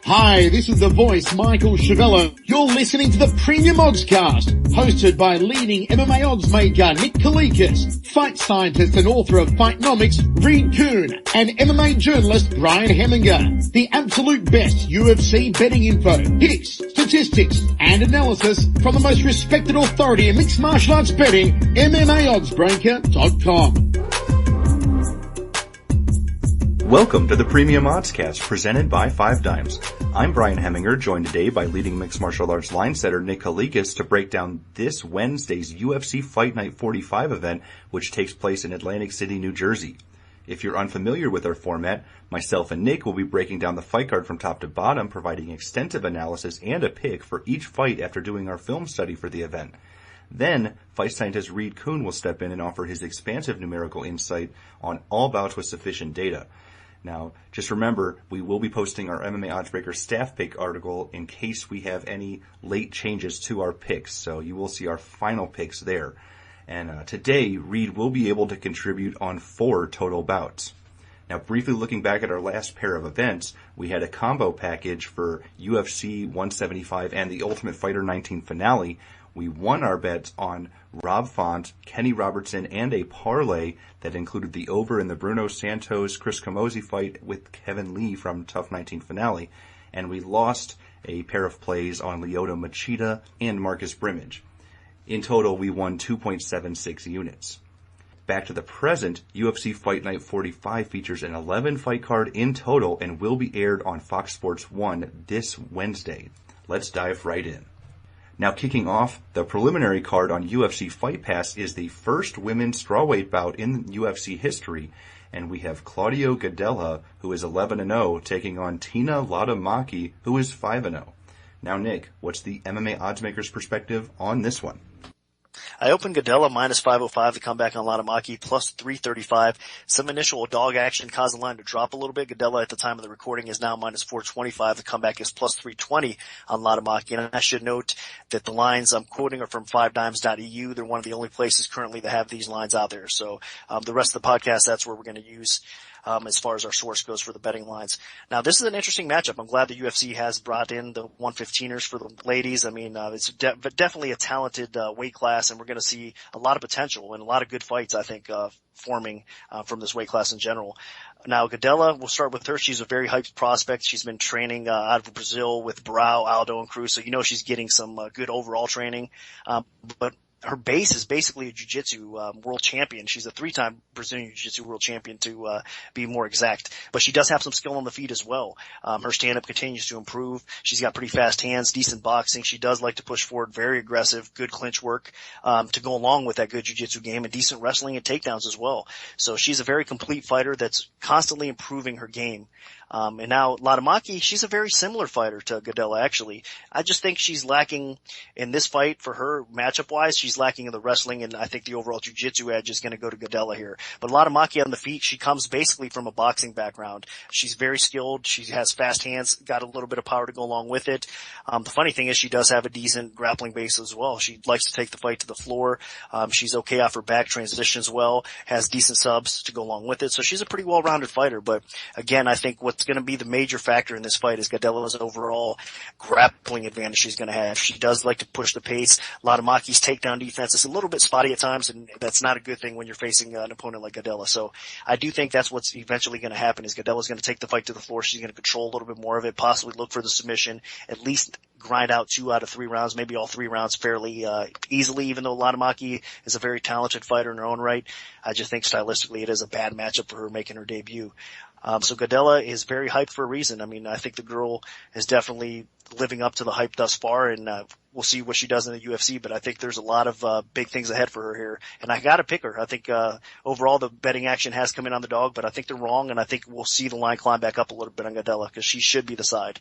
Hi, this is the voice, Michael Chavello. You're listening to the Premium Oddscast, hosted by leading MMA odds maker Nick Kalikas, fight scientist and author of Fightnomics, Reed Kuhn, and MMA journalist Brian Hemminger. The absolute best UFC betting info, picks, statistics, and analysis from the most respected authority in mixed martial arts betting, MMAoddsbreaker.com. Welcome to the Premium Oddscast, presented by 5 Dimes. I'm Brian Hemminger, joined today by leading mixed martial arts line setter Nick Kalikas to break down this Wednesday's UFC Fight Night 45 event, which takes place in Atlantic City, New Jersey. If you're unfamiliar with our format, myself and Nick will be breaking down the fight card from top to bottom, providing extensive analysis and a pick for each fight after doing our film study for the event. Then, fight scientist Reed Kuhn will step in and offer his expansive numerical insight on all bouts with sufficient data. Now, just remember, we will be posting our MMA Oddsbreaker staff pick article in case we have any late changes to our picks, so you will see our final picks there. And today, Reed will be able to contribute on 4 total bouts. Now, briefly looking back at our last pair of events, we had a combo package for UFC 175 and the Ultimate Fighter 19 finale. We won our bets on Rob Font, Kenny Robertson, and a parlay that included the over in the Bruno Santos-Chris Camozzi fight with Kevin Lee from Tough 19 finale. And we lost a pair of plays on Lyoto Machida and Marcus Brimage. In total, we won 2.76 units. Back to the present, UFC Fight Night 45 features an 11-fight card in total and will be aired on Fox Sports 1 this Wednesday. Let's dive right in. Now, kicking off the preliminary card on UFC Fight Pass is the first women's strawweight bout in UFC history, and we have Claudia Gadelha, who is 11-0, taking on Tina Latamaki, who is 5-0. Now, Nick, what's the MMA oddsmaker's perspective on this one? I opened Gadelha minus 505 to come back on Latamaki plus 335. Some initial dog action caused the line to drop a little bit. Gadelha at the time of the recording is now minus 425. The comeback is plus 320 on Latamaki. And I should note that the lines I'm quoting are from 5dimes.eu. They're one of the only places currently that have these lines out there. So the rest of the podcast, that's where we're going to use as far as our source goes for the betting lines. Now, this is an interesting matchup. I'm glad the UFC has brought in the 115ers for the ladies. I mean, it's definitely a talented weight class, and we're going to see a lot of potential and a lot of good fights, I think, forming from this weight class in general. Now, Gadelha, we'll start with her. She's a very hyped prospect. She's been training out of Brazil with Brau, Aldo, and Cruz, so you know she's getting some good overall training. But her base is basically a jiu-jitsu world champion. She's a 3-time Brazilian jiu-jitsu world champion to be more exact. But she does have some skill on the feet as well. Her stand-up continues to improve. She's got pretty fast hands, decent boxing. She does like to push forward, very aggressive, good clinch work to go along with that good jiu-jitsu game, and decent wrestling and takedowns as well. So she's a very complete fighter that's constantly improving her game. And now Latamaki, she's a very similar fighter to Gadelha, actually. I just think she's lacking in this fight for her matchup-wise. She's lacking in the wrestling, and I think the overall jiu-jitsu edge is going to go to Gadelha here. But Latamaki on the feet, she comes basically from a boxing background. She's very skilled. She has fast hands, got a little bit of power to go along with it. The funny thing is she does have a decent grappling base as well. She likes to take the fight to the floor. She's okay off her back, transitions well, has decent subs to go along with it. So she's a pretty well-rounded fighter. But again, I think what's going to be the major factor in this fight is Gadelha's overall grappling advantage she's going to have. She does like to push the pace. Latamaki's takedown defense is a little bit spotty at times, and that's not a good thing when you're facing an opponent like Gadelha. So I do think that's what's eventually going to happen is Gadelha's going to take the fight to the floor. She's going to control a little bit more of it, possibly look for the submission, at least grind out 2 out of 3 rounds, maybe all 3 rounds fairly easily, even though Latamaki is a very talented fighter in her own right. I just think stylistically it is a bad matchup for her making her debut. So Gadelha is very hyped for a reason. I mean, I think the girl is definitely living up to the hype thus far, and we'll see what she does in the UFC, but I think there's a lot of big things ahead for her here. And I gotta pick her. I think overall the betting action has come in on the dog, but I think they're wrong, and I think we'll see the line climb back up a little bit on Gadelha, because she should be the side.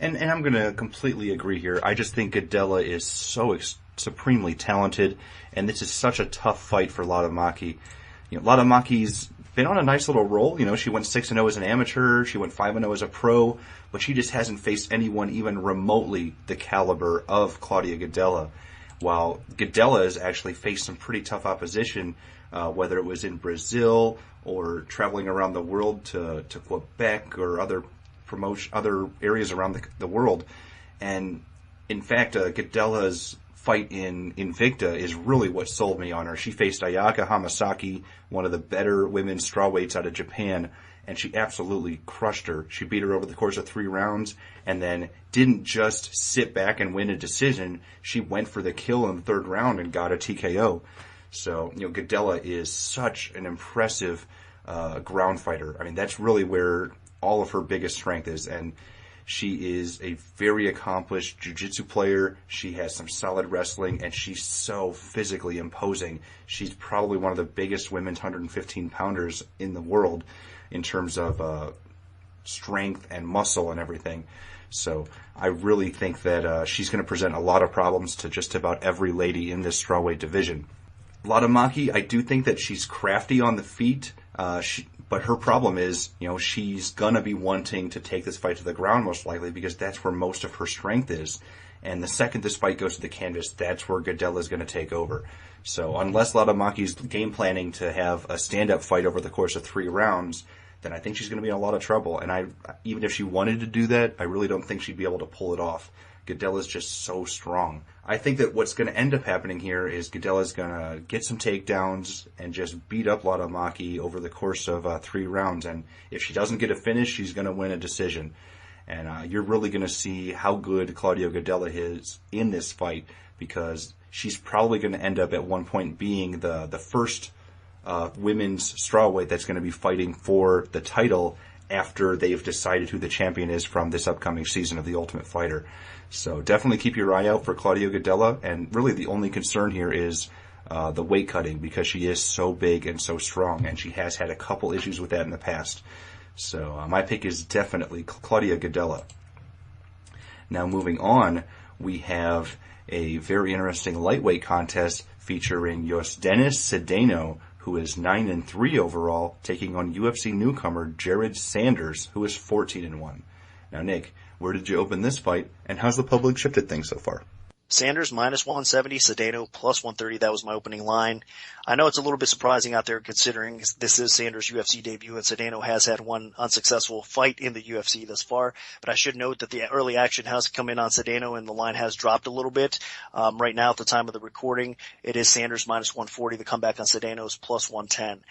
And I'm going to completely agree here. I just think Gadelha is so supremely talented, and this is such a tough fight for Latamaki. You know, Latamaki's been on a nice little roll. You know, she went 6-0 as an amateur, she went 5-0 as a pro, but she just hasn't faced anyone even remotely the caliber of Claudia Gadelha. While Gadelha has actually faced some pretty tough opposition, whether it was in Brazil or traveling around the world to Quebec or other promote other areas around the world. And in fact, Gadelha's fight in Invicta is really what sold me on her. She faced Ayaka Hamasaki, one of the better women's strawweights out of Japan, and she absolutely crushed her. She beat her over the course of 3 rounds, and then didn't just sit back and win a decision. She went for the kill in the 3rd round and got a TKO. So, Gadelha is such an impressive ground fighter. I mean, that's really where all of her biggest strength is, and she is a very accomplished jiu-jitsu player. She has some solid wrestling, and she's so physically imposing. She's probably one of the biggest women's 115-pounders in the world in terms of strength and muscle and everything. So I really think that she's going to present a lot of problems to just about every lady in this strawweight division. Laudamaki, I do think that she's crafty on the feet, but her problem is, she's going to be wanting to take this fight to the ground most likely because that's where most of her strength is. And the second this fight goes to the canvas, that's where Gadelha is going to take over. So unless Laudamaki's game planning to have a stand-up fight over the course of 3 rounds, then I think she's going to be in a lot of trouble. And even if she wanted to do that, I really don't think she'd be able to pull it off. Gadelha's just so strong. I think that what's going to end up happening here is Gadelha's going to get some takedowns and just beat up Laudamaki over the course of 3 rounds. And if she doesn't get a finish, she's going to win a decision. And you're really going to see how good Claudia Gadelha is in this fight, because she's probably going to end up at one point being the first women's strawweight that's going to be fighting for the title after they've decided who the champion is from this upcoming season of The Ultimate Fighter. So definitely keep your eye out for Claudia Gadelha, and really the only concern here is the weight cutting, because she is so big and so strong, and she has had a couple issues with that in the past. So my pick is definitely Claudia Gadelha. Now moving on, we have a very interesting lightweight contest featuring Yosdenis Sedano, who is 9-3 overall, taking on UFC newcomer Jared Sanders, who is 14-1. Now, Nick, where did you open this fight, and how's the public shifted things so far? Sanders minus 170, Sedano plus 130. That was my opening line. I know it's a little bit surprising out there considering this is Sanders' UFC debut, and Sedano has had one unsuccessful fight in the UFC thus far. But I should note that the early action has come in on Sedano, and the line has dropped a little bit. Right now, at the time of the recording, it is Sanders minus 140. The comeback on Sedano is plus 110.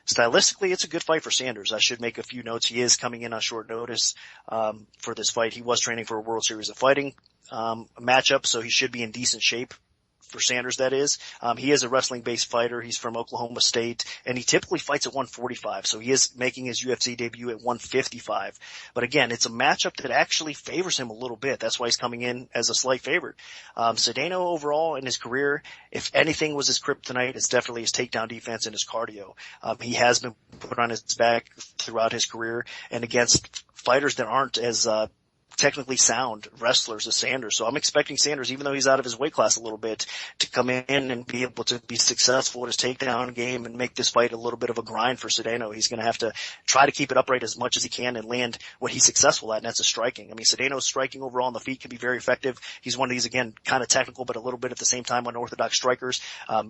Stylistically, it's a good fight for Sanders. I should make a few notes. He is coming in on short notice for this fight. He was training for a World Series of Fighting matchup, so he should be in decent shape for Sanders, that is. He is a wrestling-based fighter. He's from Oklahoma State, and he typically fights at 145, so he is making his UFC debut at 155. But again, it's a matchup that actually favors him a little bit. That's why he's coming in as a slight favorite. Sedano overall in his career, if anything was his kryptonite, it's definitely his takedown defense and his cardio. He has been put on his back throughout his career, and against fighters that aren't as technically sound wrestlers as Sanders. So I'm expecting Sanders, even though he's out of his weight class a little bit, to come in and be able to be successful in his takedown game and make this fight a little bit of a grind for Sedano. He's going to have to try to keep it upright as much as he can and land what he's successful at, and that's his striking. I mean, Sedano's striking overall on the feet can be very effective. He's one of these, again, kind of technical, but a little bit at the same time unorthodox strikers.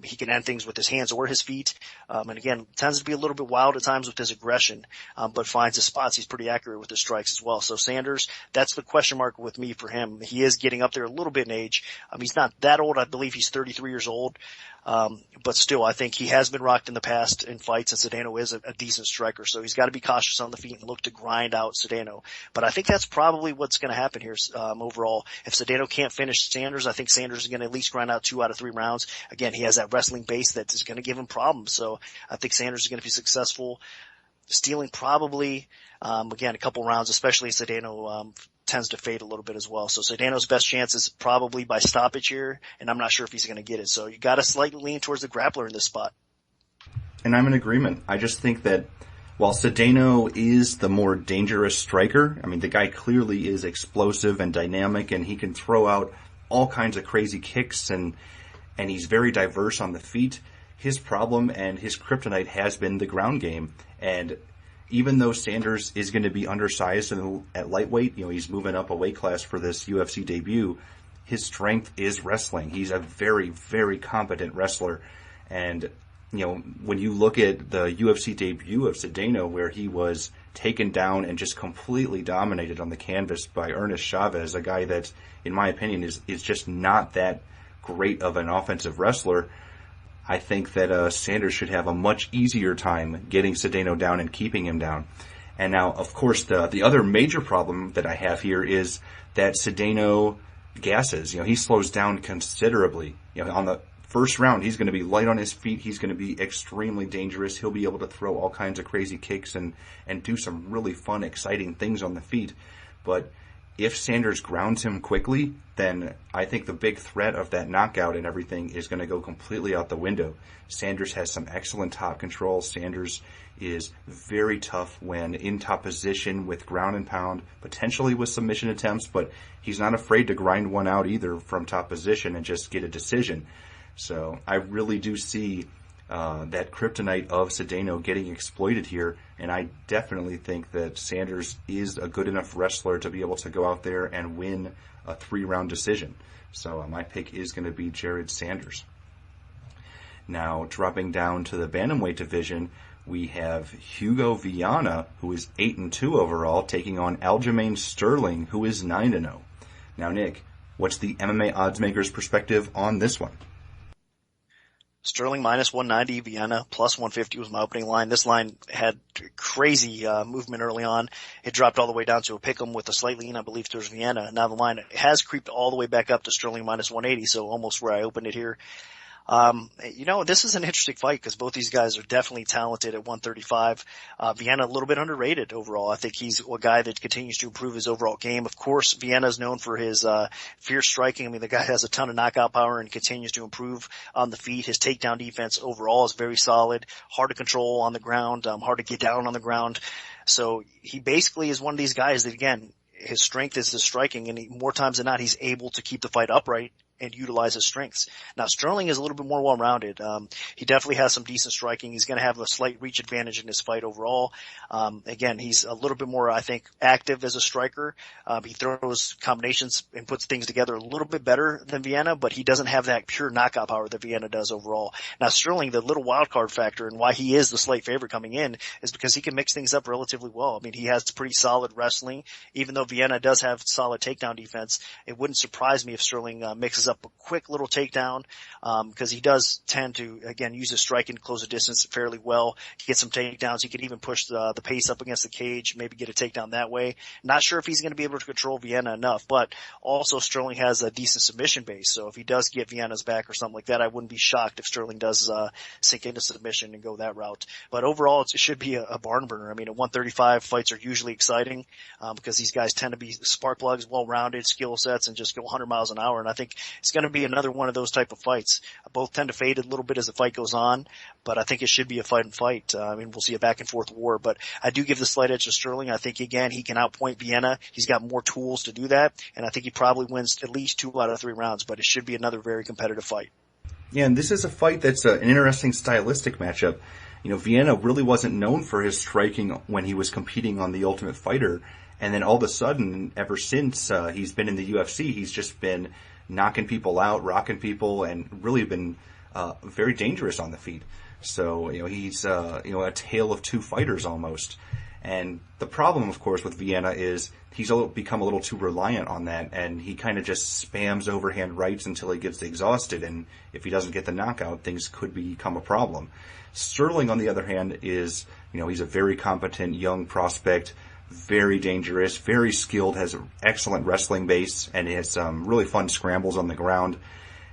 He can end things with his hands or his feet. And again, tends to be a little bit wild at times with his aggression, but finds his spots. He's pretty accurate with his strikes as well. So Sanders, that's the question mark with me for him. He is getting up there a little bit in age. He's not that old. I believe he's 33 years old. But still, I think he has been rocked in the past in fights, and Sedano is a decent striker. So he's got to be cautious on the feet and look to grind out Sedano. But I think that's probably what's going to happen here, overall. If Sedano can't finish Sanders, I think Sanders is going to at least grind out 2 out of 3 rounds. Again, he has that wrestling base that is going to give him problems. So I think Sanders is going to be successful, stealing probably, again, a couple rounds, especially Sedano, tends to fade a little bit as well. So Sedano's best chance is probably by stoppage here, and I'm not sure if he's going to get it. So you got to slightly lean towards the grappler in this spot. And I'm in agreement. I just think that while Sedano is the more dangerous striker, I mean, the guy clearly is explosive and dynamic, and he can throw out all kinds of crazy kicks, and he's very diverse on the feet. His problem and his kryptonite has been the ground game. And even though Sanders is going to be undersized at lightweight, he's moving up a weight class for this UFC debut, his strength is wrestling. He's a very, very competent wrestler. And, when you look at the UFC debut of Sedano, where he was taken down and just completely dominated on the canvas by Ernest Chavez, a guy that, in my opinion, is just not that great of an offensive wrestler. I think that Sanders should have a much easier time getting Sedano down and keeping him down. And now, of course, the other major problem that I have here is that Sedano gasses. He slows down considerably. On the first round, he's going to be light on his feet. He's going to be extremely dangerous. He'll be able to throw all kinds of crazy kicks and do some really fun, exciting things on the feet. But if Sanders grounds him quickly, then I think the big threat of that knockout and everything is going to go completely out the window. Sanders has some excellent top control. Sanders is very tough when in top position with ground and pound, potentially with submission attempts, but he's not afraid to grind one out either from top position and just get a decision. So I really do see that kryptonite of Sedano getting exploited here, and I definitely think that Sanders is a good enough wrestler to be able to go out there and win a 3-round decision. So my pick is going to be Jared Sanders. Now, dropping down to the bantamweight division, we have Hugo Viana, who is 8-2 overall, taking on Aljamain Sterling, who is 9-0. Now, Nick, what's the MMA oddsmaker's perspective on this one? Sterling minus 190, Viana plus 150 was my opening line. This line had crazy movement early on. It dropped all the way down to a pick'em with a slight lean, I believe, towards Viana. Now the line has creeped all the way back up to Sterling minus 180, so almost where I opened it here. This is an interesting fight because both these guys are definitely talented at 135. Viana a little bit underrated overall. I think he's a guy that continues to improve his overall game. Of course, Viana is known for his fierce striking. I mean, the guy has a ton of knockout power and continues to improve on the feet. His takedown defense overall is very solid, hard to control on the ground, hard to get down on the ground. So he basically is one of these guys that, again, his strength is his striking, and more times than not, he's able to keep the fight upright and utilize his strengths. Now, Sterling is a little bit more well-rounded. He definitely has some decent striking. He's going to have a slight reach advantage in this fight overall. Again, he's a little bit more, I think, active as a striker. He throws combinations and puts things together a little bit better than Viana, but he doesn't have that pure knockout power that Viana does overall. Now, Sterling, the little wild card factor and why he is the slight favorite coming in is because he can mix things up relatively well. I mean, he has pretty solid wrestling. Even though Viana does have solid takedown defense, it wouldn't surprise me if Sterling mixes up a quick little takedown, because he does tend to, again, use his striking to close the distance fairly well, get some takedowns. He could even push the pace up against the cage, maybe get a takedown that way. Not sure if he's going to be able to control Viana enough, but also Sterling has a decent submission base. So if he does get Viana's back or something like that, I wouldn't be shocked if Sterling does sink into submission and go that route. But overall, it should be a barn burner. I mean, at 135, fights are usually exciting because these guys tend to be spark plugs, well-rounded skill sets, and just go 100 miles an hour. And I think it's going to be another one of those type of fights. Both tend to fade a little bit as the fight goes on, but I think it should be a fight and fight. I mean, we'll see a back and forth war, but I do give the slight edge to Sterling. I think, again, he can outpoint Viana. He's got more tools to do that, and I think he probably wins at least 2 out of 3 rounds, but it should be another very competitive fight. Yeah, and this is a fight that's an interesting stylistic matchup. Viana really wasn't known for his striking when he was competing on The Ultimate Fighter, and then all of a sudden, ever since he's been in the UFC, he's just been knocking people out, rocking people, and really been very dangerous on the feet. So, he's a tale of 2 fighters almost. And the problem, of course, with Viana is he's become a little too reliant on that, and he kind of just spams overhand rights until he gets exhausted, and if he doesn't get the knockout, things could become a problem. Sterling, on the other hand, is, he's a very competent young prospect, very dangerous, very skilled, has an excellent wrestling base, and has some really fun scrambles on the ground.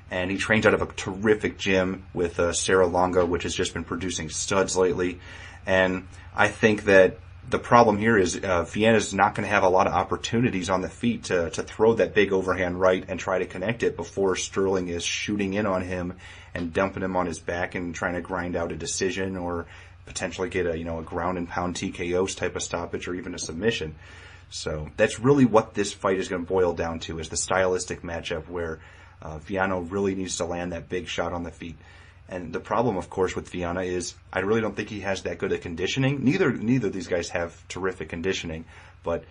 And he trains out of a terrific gym with Sarah Longa, which has just been producing studs lately. And I think that the problem here is Viana's not going to have a lot of opportunities on the feet to throw that big overhand right and try to connect it before Sterling is shooting in on him and dumping him on his back and trying to grind out a decision or potentially get a ground and pound TKO type of stoppage or even a submission. So that's really what this fight is going to boil down to, is the stylistic matchup where Viana really needs to land that big shot on the feet. And the problem, of course, with Viana is I really don't think he has that good of conditioning. Neither of these guys have terrific conditioning, but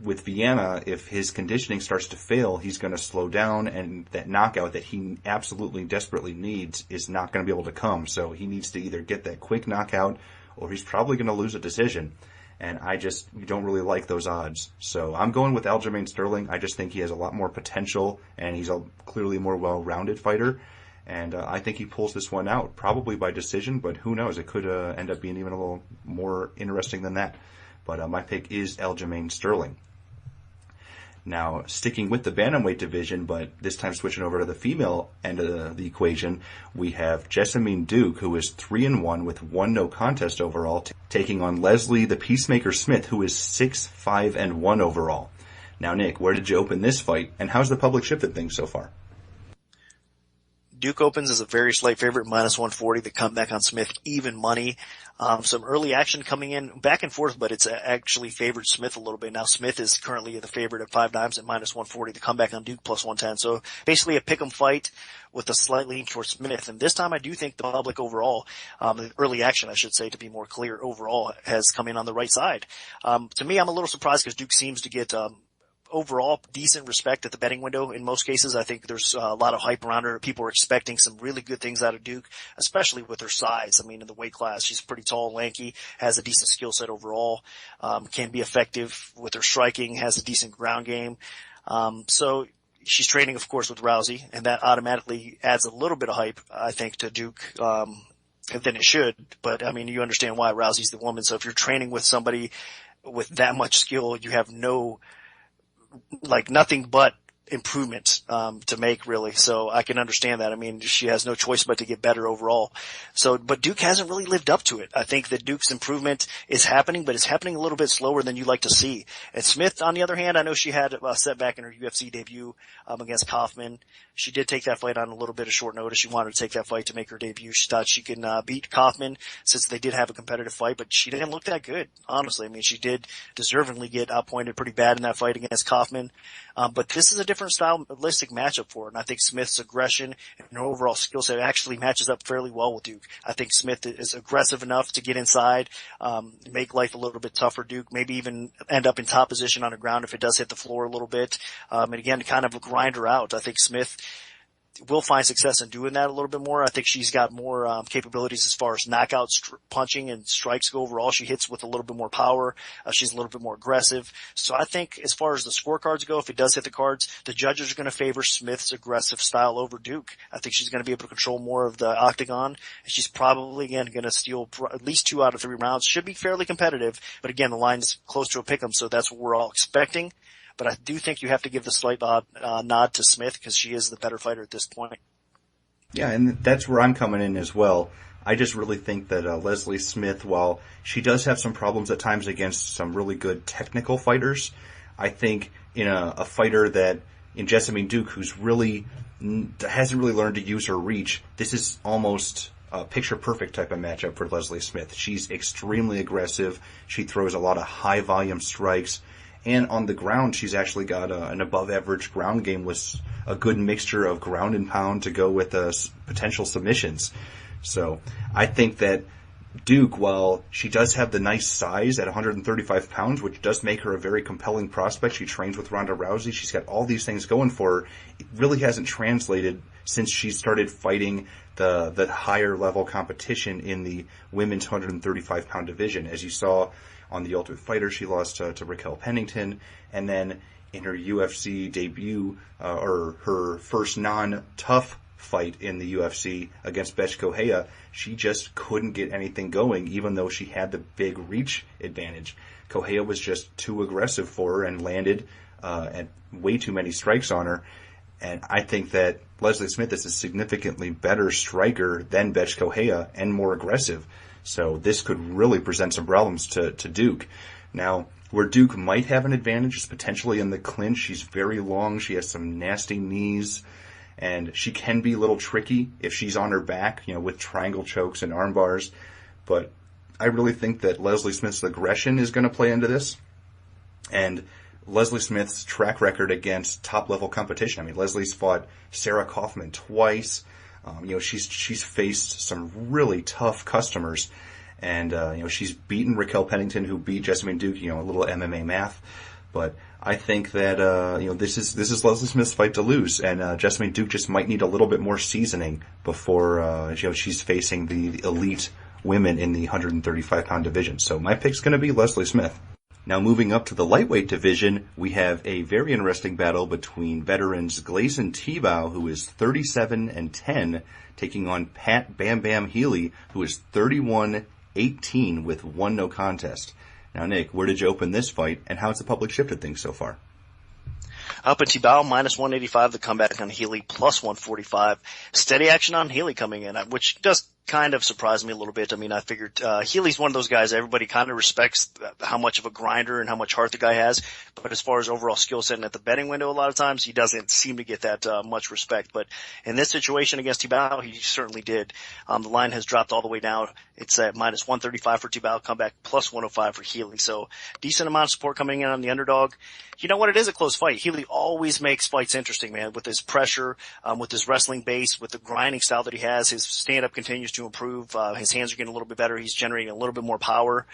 with Viana, if his conditioning starts to fail, he's going to slow down, and that knockout that he absolutely desperately needs is not going to be able to come. So he needs to either get that quick knockout or he's probably going to lose a decision. and I just don't really like those odds. So I'm going with Aljamain Sterling. I just think he has a lot more potential, and he's a clearly more well-rounded fighter. And I think he pulls this one out, probably by decision, but who knows? It could end up being even a little more interesting than that. But my pick is Aljamain Sterling. Now, sticking with the bantamweight division, but this time switching over to the female end of the equation, we have Jessamine Duke, who is 3-1 with 1 no contest overall, taking on Leslie the Peacemaker Smith, who is 6-5-1 overall. Now, Nick, where did you open this fight, and how's the public shifted things so far? Duke opens as a very slight favorite, -140. The comeback on Smith, even money. Some early action coming in back and forth, but it's actually favored Smith a little bit. Now Smith is currently the favorite at 5 dimes at -140. The comeback on Duke +110. So basically a pick'em fight with a slight lean towards Smith. And this time I do think the public overall, the early action, I should say, to be more clear, overall has come in on the right side. To me, I'm a little surprised because Duke seems to get, overall decent respect at the betting window in most cases. I think there's a lot of hype around her. People are expecting some really good things out of Duke, especially with her size. I mean, in the weight class, she's pretty tall, lanky, has a decent skill set overall, can be effective with her striking, has a decent ground game. So she's training, of course, with Rousey, and that automatically adds a little bit of hype, I think, to Duke, than it should. But I mean, you understand why. Rousey's the woman. So if you're training with somebody with that much skill, you have nothing but improvement to make, really. So I can understand that. I mean, she has no choice but to get better overall. So, but Duke hasn't really lived up to it. I think that Duke's improvement is happening, but it's happening a little bit slower than you'd like to see. And Smith, on the other hand, I know she had a setback in her UFC debut against Kaufman. She did take that fight on a little bit of short notice. She wanted to take that fight to make her debut. She thought she can beat Kaufman since they did have a competitive fight, but she didn't look that good, honestly. I mean, she did deservingly get outpointed pretty bad in that fight against Kaufman. But this is a different stylistic matchup for her, and I think Smith's aggression and her overall skill set actually matches up fairly well with Duke. I think Smith is aggressive enough to get inside, make life a little bit tough for Duke, maybe even end up in top position on the ground if it does hit the floor a little bit, and again, kind of grind her out. I think Smith will find success in doing that a little bit more. I think she's got more capabilities as far as knockout punching and strikes go overall. She hits with a little bit more power. She's a little bit more aggressive. So I think as far as the scorecards go, if it does hit the cards, the judges are going to favor Smith's aggressive style over Duke. I think she's going to be able to control more of the octagon, and she's probably, again, going to steal at least 2 out of 3 rounds. Should be fairly competitive, but again, the line's close to a pick'em, so that's what we're all expecting. But I do think you have to give the slight nod to Smith because she is the better fighter at this point. Yeah, and that's where I'm coming in as well. I just really think that Leslie Smith, while she does have some problems at times against some really good technical fighters, I think in a fighter that, in Jessamine Duke, who's really hasn't really learned to use her reach, this is almost a picture-perfect type of matchup for Leslie Smith. She's extremely aggressive. She throws a lot of high-volume strikes. And on the ground, she's actually got an above-average ground game with a good mixture of ground and pound to go with potential submissions. So I think that Duke, while she does have the nice size at 135 pounds, which does make her a very compelling prospect, she trains with Ronda Rousey, she's got all these things going for her, it really hasn't translated since she started fighting the higher level competition in the women's 135-pound division. As you saw on The Ultimate Fighter, she lost to Raquel Pennington, and then in her UFC debut, or her first non-tough fight in the UFC against Betch Correia, she just couldn't get anything going, even though she had the big reach advantage. Correia was just too aggressive for her and landed at way too many strikes on her. And I think that Leslie Smith is a significantly better striker than Betch Correia and more aggressive. So this could really present some problems to Duke. Now, where Duke might have an advantage is potentially in the clinch. She's very long. She has some nasty knees, and she can be a little tricky if she's on her back, with triangle chokes and arm bars. But I really think that Leslie Smith's aggression is going to play into this. And Leslie Smith's track record against top-level competition. I mean, Leslie's fought Sarah Kaufman twice. She's faced some really tough customers, and she's beaten Raquel Pennington, who beat Jessamine Duke. A little MMA math, but I think that this is Leslie Smith's fight to lose, and Jessamine Duke just might need a little bit more seasoning before she's facing the elite women in the 135-pound division. So my pick's going to be Leslie Smith. Now moving up to the lightweight division, we have a very interesting battle between veterans Gleison Tibau, who is 37-10, taking on Pat Bam Bam Healey, who is 31-18 with 1 no contest. Now Nick, where did you open this fight, and how's the public shifted things so far? Up at Tibau, minus 185, the comeback on Healey, plus 145. Steady action on Healey coming in, which does kind of surprised me a little bit. I mean, I figured Healey's one of those guys everybody kind of respects how much of a grinder and how much heart the guy has. But as far as overall skill set and at the betting window, a lot of times he doesn't seem to get that much respect. But in this situation against Tibau, he certainly did. The line has dropped all the way down. It's at minus 135 for Tibau, comeback plus 105 for Healey. So decent amount of support coming in on the underdog. You know what? It is a close fight. Healey always makes fights interesting, man, with his pressure, with his wrestling base, with the grinding style that he has. His stand-up continues to improve. His hands are getting a little bit better. He's generating a little bit more power.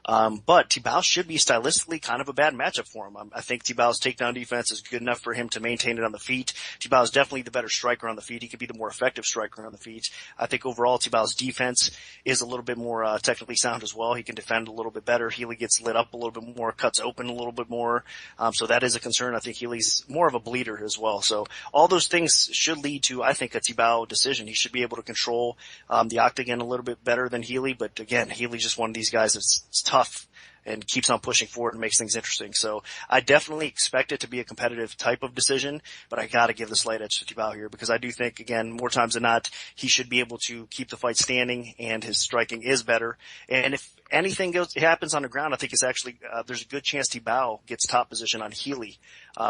But Tibau should be stylistically kind of a bad matchup for him. I think Tibau's takedown defense is good enough for him to maintain it on the feet. Tibau's definitely the better striker on the feet. He could be the more effective striker on the feet. I think overall Tibau's defense is a little bit more technically sound as well. He can defend a little bit better. Healey gets lit up a little bit more, cuts open a little bit more. So that is a concern. I think Healey's more of a bleeder as well. So all those things should lead to, I think, a Tibau decision. He should be able to control the octagon a little bit better than Healey. But again, Healey's just one of these guys that's tough and keeps on pushing forward and makes things interesting. So I definitely expect it to be a competitive type of decision, but I gotta give the slight edge to Tibau here because I do think, again, more times than not, he should be able to keep the fight standing and his striking is better. And if anything happens on the ground, I think it's actually, there's a good chance Tibau gets top position on Healey.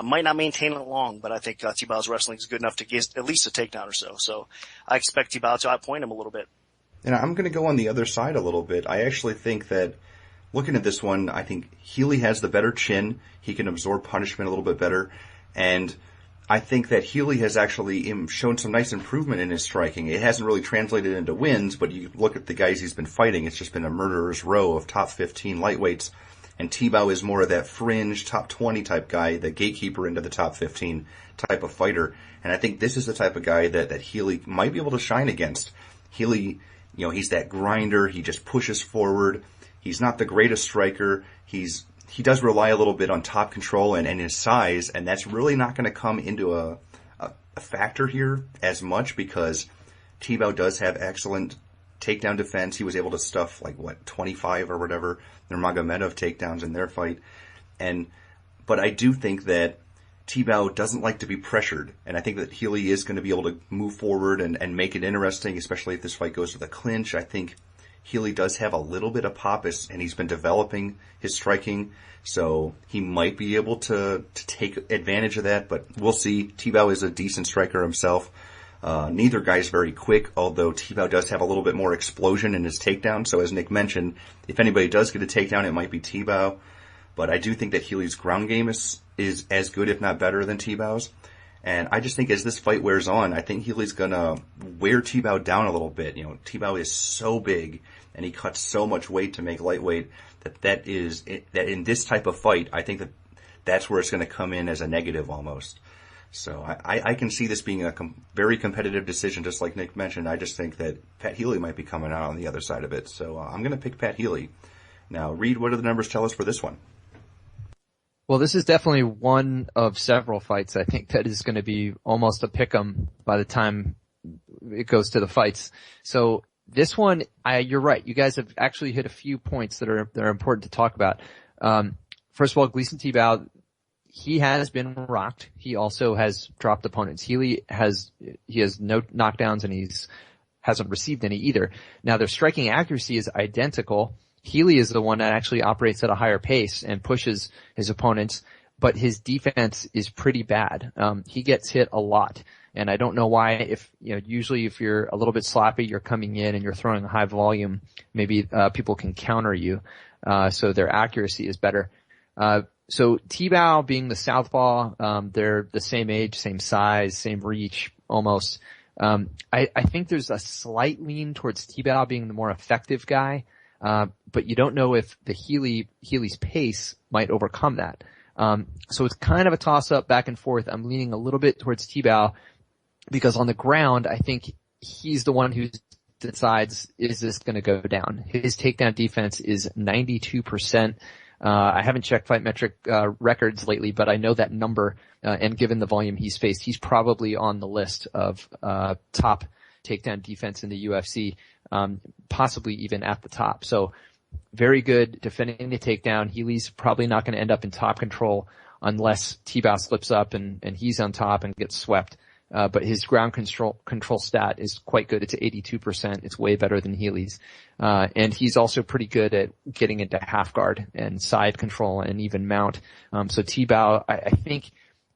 Might not maintain it long, but I think Tibau's wrestling is good enough to get at least a takedown or so. So I expect Tibau to outpoint him a little bit. And I'm going to go on the other side a little bit. I actually think that looking at this one, I think Healey has the better chin. He can absorb punishment a little bit better. And I think that Healey has actually shown some nice improvement in his striking. It hasn't really translated into wins, but you look at the guys he's been fighting, it's just been a murderer's row of top 15 lightweights. And Tibau is more of that fringe top 20 type guy, the gatekeeper into the top 15 type of fighter. And I think this is the type of guy that Healey might be able to shine against. Healey, he's that grinder. He just pushes forward. He's not the greatest striker. He does rely a little bit on top control and his size, and that's really not going to come into a factor here as much because Tibau does have excellent takedown defense. He was able to stuff 25 or whatever Nurmagomedov takedowns in their fight. But I do think that Tibau doesn't like to be pressured, and I think that Healey is going to be able to move forward and make it interesting, especially if this fight goes to the clinch. I think Healey does have a little bit of pop, and he's been developing his striking, so he might be able to take advantage of that, but we'll see. Tibau is a decent striker himself. Neither guy's very quick, although Tibau does have a little bit more explosion in his takedown, so as Nick mentioned, if anybody does get a takedown, it might be Tibau, but I do think that Healey's ground game is as good, if not better, than Tibau's. And I just think as this fight wears on, I think Healey's gonna wear Tibau down a little bit. Tibau is so big and he cuts so much weight to make lightweight that in this type of fight, I think that's where it's gonna come in as a negative almost. So I can see this being a very competitive decision, just like Nick mentioned. I just think that Pat Healey might be coming out on the other side of it. So I'm gonna pick Pat Healey. Now, Reed, what do the numbers tell us for this one? Well, this is definitely one of several fights I think that is going to be almost a pick'em by the time it goes to the fights. So this one, you're right. You guys have actually hit a few points that are important to talk about. First of all, Gleison Tibau, he has been rocked. He also has dropped opponents. Healey has no knockdowns and hasn't received any either. Now their striking accuracy is identical. Healey is the one that actually operates at a higher pace and pushes his opponents, but his defense is pretty bad. He gets hit a lot, and I don't know why. Usually if you're a little bit sloppy, you're coming in and you're throwing a high volume, maybe people can counter you, so their accuracy is better. So Tibau being the southpaw, they're the same age, same size, same reach, almost. I think there's a slight lean towards Tibau being the more effective guy. But you don't know if the Healey's pace might overcome that. So it's kind of a toss up back and forth. I'm leaning a little bit towards Tibau because on the ground, I think he's the one who's decides, is this going to go down? His takedown defense is 92%. I haven't checked Fight Metric records lately, but I know that number, and given the volume he's faced, he's probably on the list of top takedown defense in the UFC, possibly even at the top. So very good defending the takedown. Healey's probably not going to end up in top control unless Tibau slips up and he's on top and gets swept. But his ground control stat is quite good. It's 82%. It's way better than Healey's. And he's also pretty good at getting into half guard and side control and even mount. So Tibau, I think,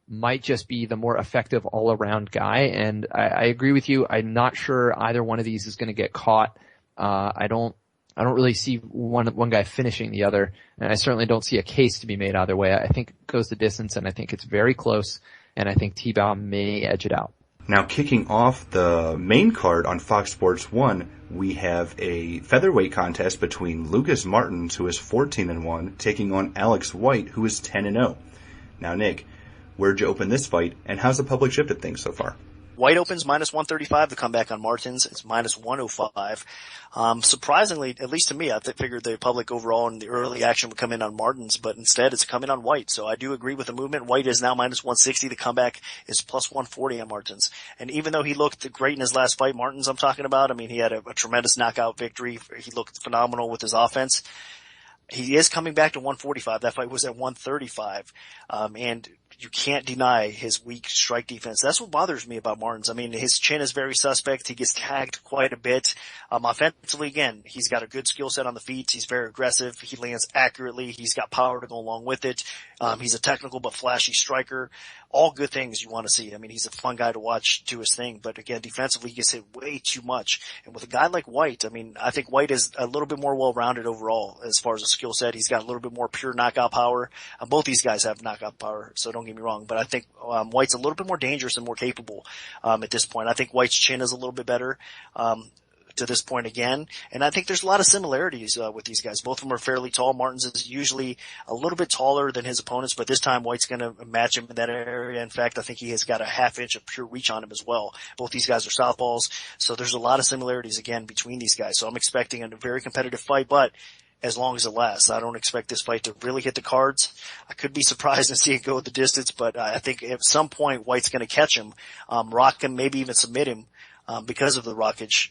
might just be the more effective all around guy. And I agree with you. I'm not sure either one of these is going to get caught. I don't really see one guy finishing the other. And I certainly don't see a case to be made either way. I think it goes the distance, and I think it's very close. And I think Tibau may edge it out. Now, kicking off the main card on Fox Sports 1, we have a featherweight contest between Lucas Martins, who is 14-1, taking on Alex White, who is 10-0. Now, Nick, where'd you open this fight, and how's the public shifted things so far? White opens minus 135. The comeback on Martins is minus 105. Surprisingly, at least to me, I figured the public overall in the early action would come in on Martins, but instead it's coming on White. So I do agree with the movement. White is now minus 160. The comeback is plus 140 on Martins. And even though he looked great in his last fight, Martins I'm talking about, I mean, he had a tremendous knockout victory. He looked phenomenal with his offense. He is coming back to 145. That fight was at 135. And you can't deny his weak strike defense. That's what bothers me about Martins. I mean, his chin is very suspect. He gets tagged quite a bit. Offensively, again, he's got a good skill set on the feet. He's very aggressive. He lands accurately. He's got power to go along with it. He's a technical but flashy striker. All good things you want to see. I mean, he's a fun guy to watch do his thing. But again, defensively, he gets hit way too much. And with a guy like White, I mean, I think White is a little bit more well-rounded overall as far as a skill set. He's got a little bit more pure knockout power. Both these guys have knockout power, so don't get me wrong. But I think White's a little bit more dangerous and more capable at this point. I think White's chin is a little bit better to this point again. And I think there's a lot of similarities with these guys. Both of them are fairly tall. Martins is usually a little bit taller than his opponents, but this time White's going to match him in that area. In fact, I think he has got a half inch of pure reach on him as well. Both these guys are southpaws, so there's a lot of similarities again between these guys. So I'm expecting a very competitive fight, but as long as it lasts. I don't expect this fight to really hit the cards. I could be surprised and see it go the distance, but I think at some point White's going to catch him, rock him, maybe even submit him because of the rockage,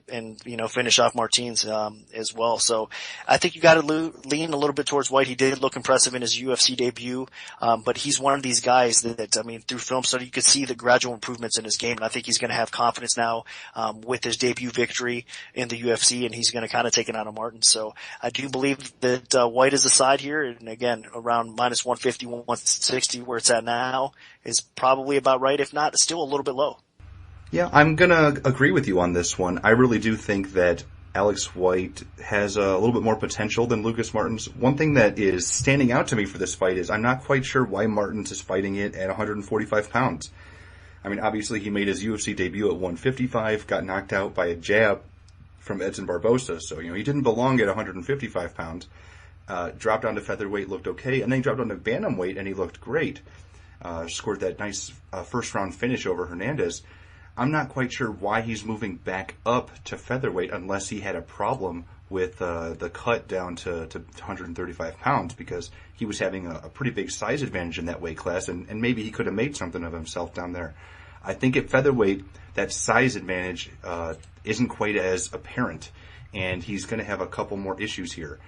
and finish off Martins as well. So I think you got to lean a little bit towards White. He did look impressive in his UFC debut, but he's one of these guys that I mean, through film study, you could see the gradual improvements in his game, and I think he's going to have confidence now with his debut victory in the UFC, and he's going to kind of take it out of Martin. So I do believe that White is the side here, and again, around minus 150, 160, where it's at now, is probably about right. If not, it's still a little bit low. Yeah, I'm going to agree with you on this one. I really do think that Alex White has a little bit more potential than Lucas Martins. One thing that is standing out to me for this fight is I'm not quite sure why Martins is fighting it at 145 pounds. I mean, obviously he made his UFC debut at 155, got knocked out by a jab from Edson Barbosa, so he didn't belong at 155 pounds. Dropped down to featherweight, looked okay, and then he dropped down to bantamweight and he looked great. Scored that nice first round finish over Hernandez. I'm not quite sure why he's moving back up to featherweight unless he had a problem with the cut down to 135 pounds, because he was having a pretty big size advantage in that weight class, and maybe he could have made something of himself down there. I think at featherweight, that size advantage isn't quite as apparent, and he's going to have a couple more issues here,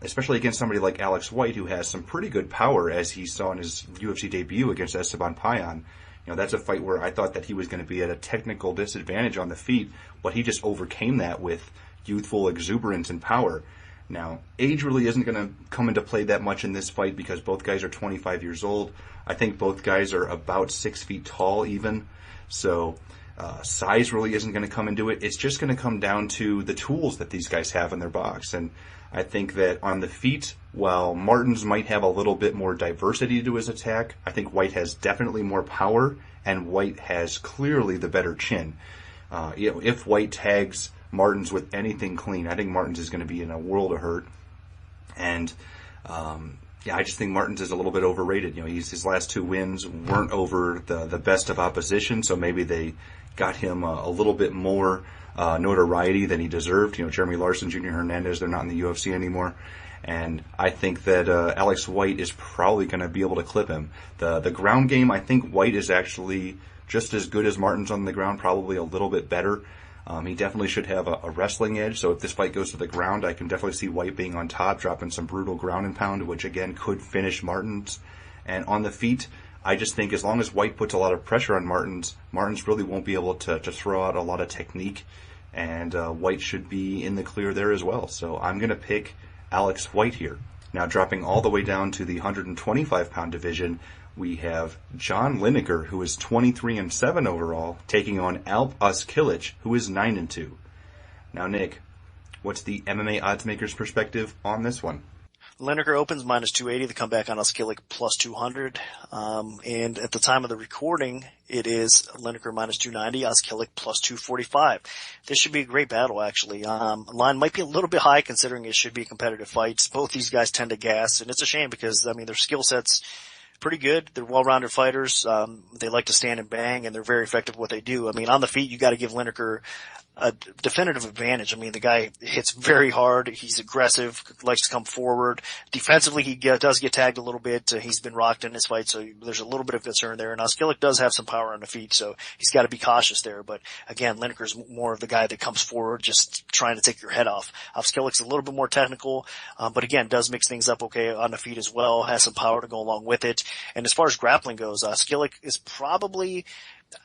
especially against somebody like Alex White, who has some pretty good power, as he saw in his UFC debut against Esteban Payan. That's a fight where I thought that he was going to be at a technical disadvantage on the feet, but he just overcame that with youthful exuberance and power. Now, age really isn't going to come into play that much in this fight because both guys are 25 years old. I think both guys are about 6 feet tall even. So size really isn't going to come into it. It's just going to come down to the tools that these guys have in their box. And I think that on the feet, while Martins might have a little bit more diversity to his attack, I think White has definitely more power, and White has clearly the better chin. If White tags Martins with anything clean, I think Martins is going to be in a world of hurt. And Yeah, I just think Martins is a little bit overrated. His last 2 wins weren't over the best of opposition, so maybe they got him a little bit more notoriety than he deserved. Jeremy Larson, Junior Hernandez, they're not in the UFC anymore. And I think that Alex White is probably going to be able to clip him. The ground game, I think White is actually just as good as Martins on the ground, probably a little bit better. He definitely should have a wrestling edge, so if this fight goes to the ground, I can definitely see White being on top, dropping some brutal ground and pound, which again could finish Martins. And on the feet, I just think as long as White puts a lot of pressure on Martins really won't be able to throw out a lot of technique, and White should be in the clear there as well. So I'm going to pick Alex White here. Now dropping all the way down to the 125-pound division, we have John Lineker, who is 23-7 overall, taking on Alp Ozkilic, who is 9-2. Now, Nick, what's the MMA oddsmaker's perspective on this one? Lineker opens minus 280, the comeback on Ozkilic plus 200. And at the time of the recording, it is Lineker minus 290, Ozkilic plus 245. This should be a great battle, actually. Line might be a little bit high considering it should be competitive fights. Both these guys tend to gas, and it's a shame because, their skill sets pretty good. They're well-rounded fighters. They like to stand and bang, and they're very effective at what they do. On the feet, you got to give Lineker a definitive advantage. The guy hits very hard. He's aggressive, likes to come forward. Defensively, he does get tagged a little bit. He's been rocked in his fight, so there's a little bit of concern there. And Ozkilic does have some power on the feet, so he's got to be cautious there. But again, Lineker's more of the guy that comes forward, just trying to take your head off. Ozkilic's a little bit more technical, but again, does mix things up okay on the feet as well, has some power to go along with it. And as far as grappling goes, Ozkilic is probably,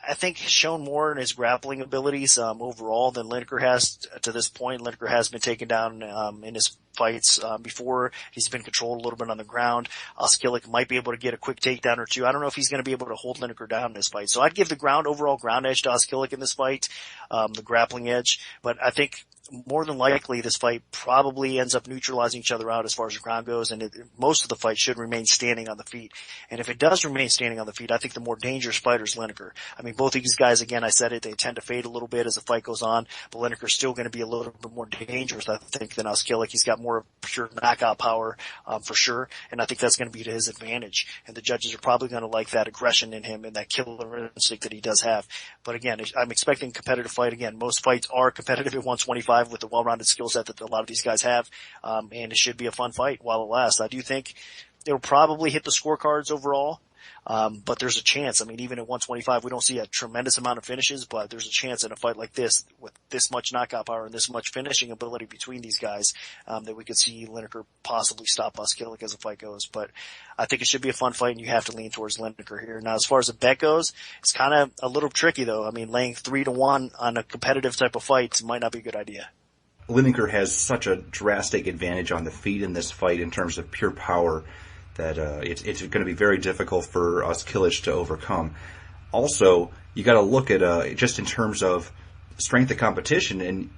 I think, shown more in his grappling abilities overall than Lineker has to this point. Lineker has been taken down in his fights before. He's been controlled a little bit on the ground. Ozkilic might be able to get a quick takedown or two. I don't know if he's going to be able to hold Lineker down in this fight. So I'd give the overall ground edge to Ozkilic in this fight, the grappling edge. But I think more than likely this fight probably ends up neutralizing each other out as far as the ground goes, and most of the fight should remain standing on the feet. And if it does remain standing on the feet, I think the more dangerous fighter is Lineker. Both of these guys, again, I said it, they tend to fade a little bit as the fight goes on, but Lineker's still going to be a little bit more dangerous, I think, than Ozkilic. He's got more pure knockout power, for sure, and I think that's going to be to his advantage. And the judges are probably going to like that aggression in him and that killer instinct that he does have. But again, I'm expecting a competitive fight. Again, most fights are competitive at 125 with the well-rounded skill set that a lot of these guys have, and it should be a fun fight while it lasts. I do think it'll probably hit the scorecards overall, but there's a chance. Even at 125, we don't see a tremendous amount of finishes, but there's a chance in a fight like this, with this much knockout power and this much finishing ability between these guys, that we could see Lineker possibly stop Ozkilic as the fight goes. But I think it should be a fun fight, and you have to lean towards Lineker here. Now, as far as the bet goes, it's kind of a little tricky, though. Laying 3-1 on a competitive type of fight might not be a good idea. Lineker has such a drastic advantage on the feet in this fight in terms of pure power that it's going to be very difficult for Ozkilic to overcome. Also, you got to look at just in terms of strength of competition, and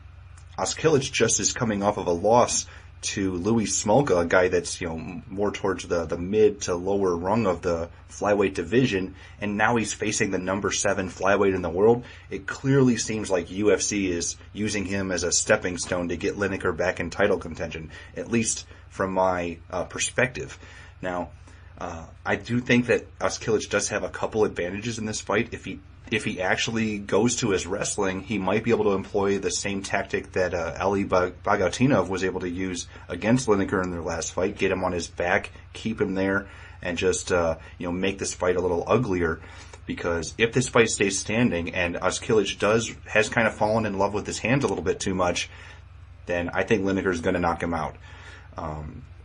Ozkilic just is coming off of a loss to Louis Smolka, a guy that's more towards the mid to lower rung of the flyweight division, and now he's facing the number 7 flyweight in the world. It clearly seems like UFC is using him as a stepping stone to get Lineker back in title contention, at least from my perspective. Now, I do think that Ozkilic does have a couple advantages in this fight. If he actually goes to his wrestling, he might be able to employ the same tactic that Ali Bagatinov was able to use against Lineker in their last fight, get him on his back, keep him there, and just make this fight a little uglier. Because if this fight stays standing and Ozkilic has kind of fallen in love with his hands a little bit too much, then I think Lineker is going to knock him out.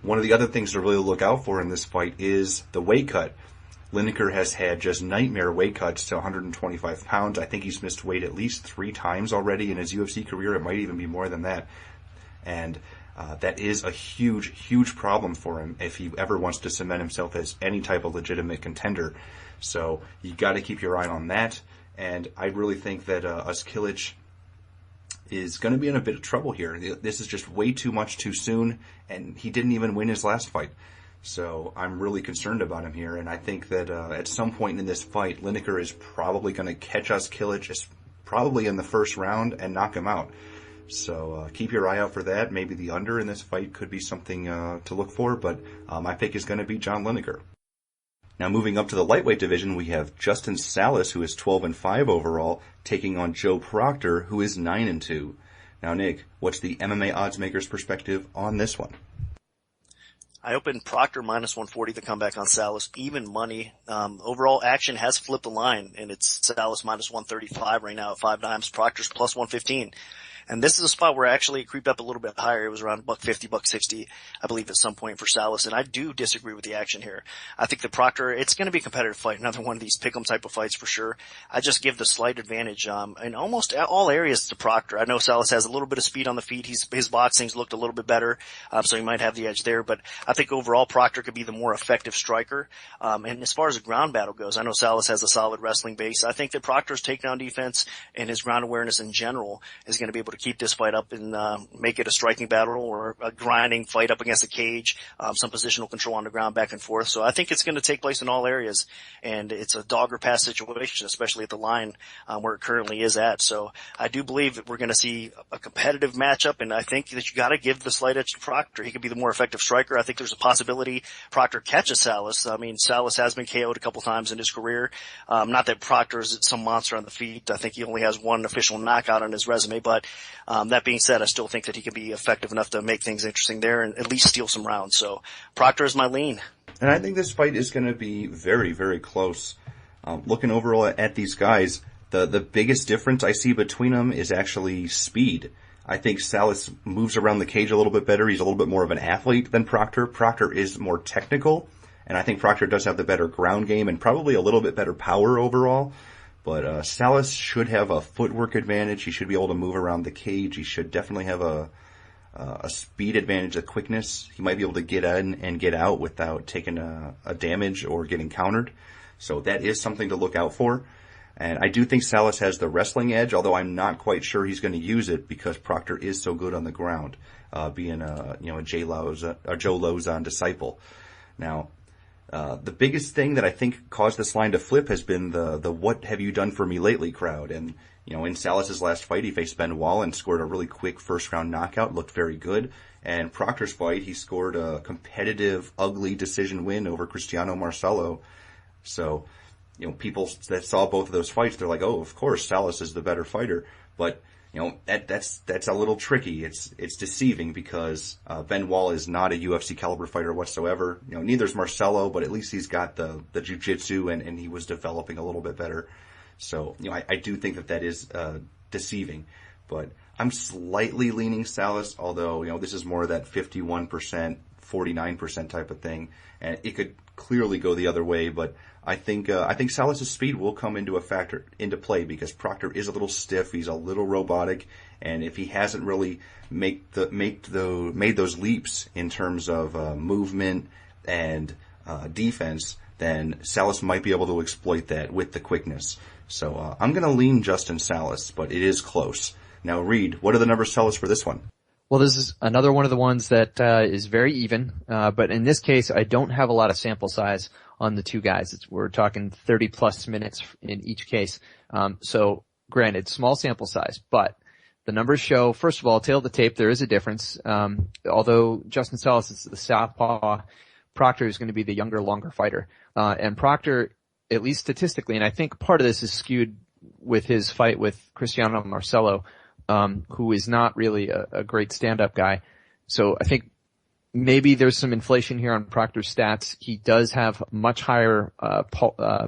One of the other things to really look out for in this fight is the weight cut. Lineker has had just nightmare weight cuts to 125 pounds. I think he's missed weight at least 3 times already in his UFC career. It might even be more than that. And that is a huge, huge problem for him if he ever wants to cement himself as any type of legitimate contender. So you got to keep your eye on that. And I really think that Ozkilic is going to be in a bit of trouble here. This is just way too much too soon, and he didn't even win his last fight. So I'm really concerned about him here, and I think that at some point in this fight, Lineker is probably going to catch Ozkilic, probably in the first round, and knock him out. So keep your eye out for that. Maybe the under in this fight could be something to look for, but my pick is going to be John Lineker. Now moving up to the lightweight division, we have Justin Salas, who is 12-5 overall, taking on Joe Proctor, who is 9-2. Now Nick, what's the MMA oddsmaker's perspective on this one? I opened Proctor minus 140 to come back on Salas, even money. Overall action has flipped the line, and it's Salas minus 135 right now at 5 dimes. Proctor's plus 115. And this is a spot where actually it creeped up a little bit higher. It was around $150, $160, I believe, at some point for Salas. And I do disagree with the action here. I think the Proctor, it's going to be a competitive fight. Another one of these pick'em type of fights for sure. I just give the slight advantage, in almost all areas to Proctor. I know Salas has a little bit of speed on the feet. His boxing's looked a little bit better, so he might have the edge there. But I think overall Proctor could be the more effective striker. And as far as the ground battle goes, I know Salas has a solid wrestling base. I think that Proctor's takedown defense and his ground awareness in general is going to be able to keep this fight up and make it a striking battle or a grinding fight up against a cage, some positional control on the ground back and forth. So I think it's going to take place in all areas, and it's a dog or pass situation, especially at the line where it currently is at. So I do believe that we're going to see a competitive matchup, and I think that you got to give the slight edge to Proctor. He could be the more effective striker. I think there's a possibility Proctor catches Salas. I mean, Salas has been KO'd a couple times in his career. Not that Proctor is some monster on the feet. I think he only has one official knockout on his resume, but that being said, I still think that he can be effective enough to make things interesting there and at least steal some rounds. So Proctor is my lean. And I think this fight is going to be very, very close. Looking overall at these guys, the biggest difference I see between them is actually speed. I think Salas moves around the cage a little bit better. He's a little bit more of an athlete than Proctor. Proctor is more technical, and I think Proctor does have the better ground game and probably a little bit better power overall. But Salas should have a footwork advantage. He should be able to move around the cage. He should definitely have a speed advantage, a quickness. He might be able to get in and get out without taking a damage or getting countered. So that is something to look out for. And I do think Salas has the wrestling edge, although I'm not quite sure he's going to use it because Proctor is so good on the ground, being a Joe Lauzon disciple. Now, the biggest thing that I think caused this line to flip has been the "what have you done for me lately" crowd. And, in Salas's last fight, he faced Benoit and scored a really quick first round knockout, looked very good. And Proctor's fight, he scored a competitive, ugly decision win over Cristiano Marcelo. So, people that saw both of those fights, they're like, oh, of course, Salas is the better fighter. But, that's a little tricky. It's deceiving because Benoit is not a UFC caliber fighter whatsoever. Neither's Marcelo, but at least he's got the jiu-jitsu and he was developing a little bit better. So, I do think that is deceiving. But I'm slightly leaning Salas, although, this is more of that 51%, 49% type of thing. And it could clearly go the other way, but I think Salas' speed will come into play because Proctor is a little stiff, he's a little robotic, and if he hasn't really made those leaps in terms of movement and defense, then Salas might be able to exploit that with the quickness. So I'm going to lean Justin Salas, but it is close. Now, Reed, what are the numbers tell us for this one? Well, this is another one of the ones that is very even, but in this case, I don't have a lot of sample size on the two guys. We're talking 30 plus minutes in each case. So granted, small sample size, but the numbers show, first of all, tail of the tape, there is a difference. Although Justin Salas is the southpaw, Proctor is going to be the younger, longer fighter. And Proctor, at least statistically, and I think part of this is skewed with his fight with Cristiano Marcelo, who is not really a great stand-up guy. So I think maybe there's some inflation here on Proctor's stats. He does have much higher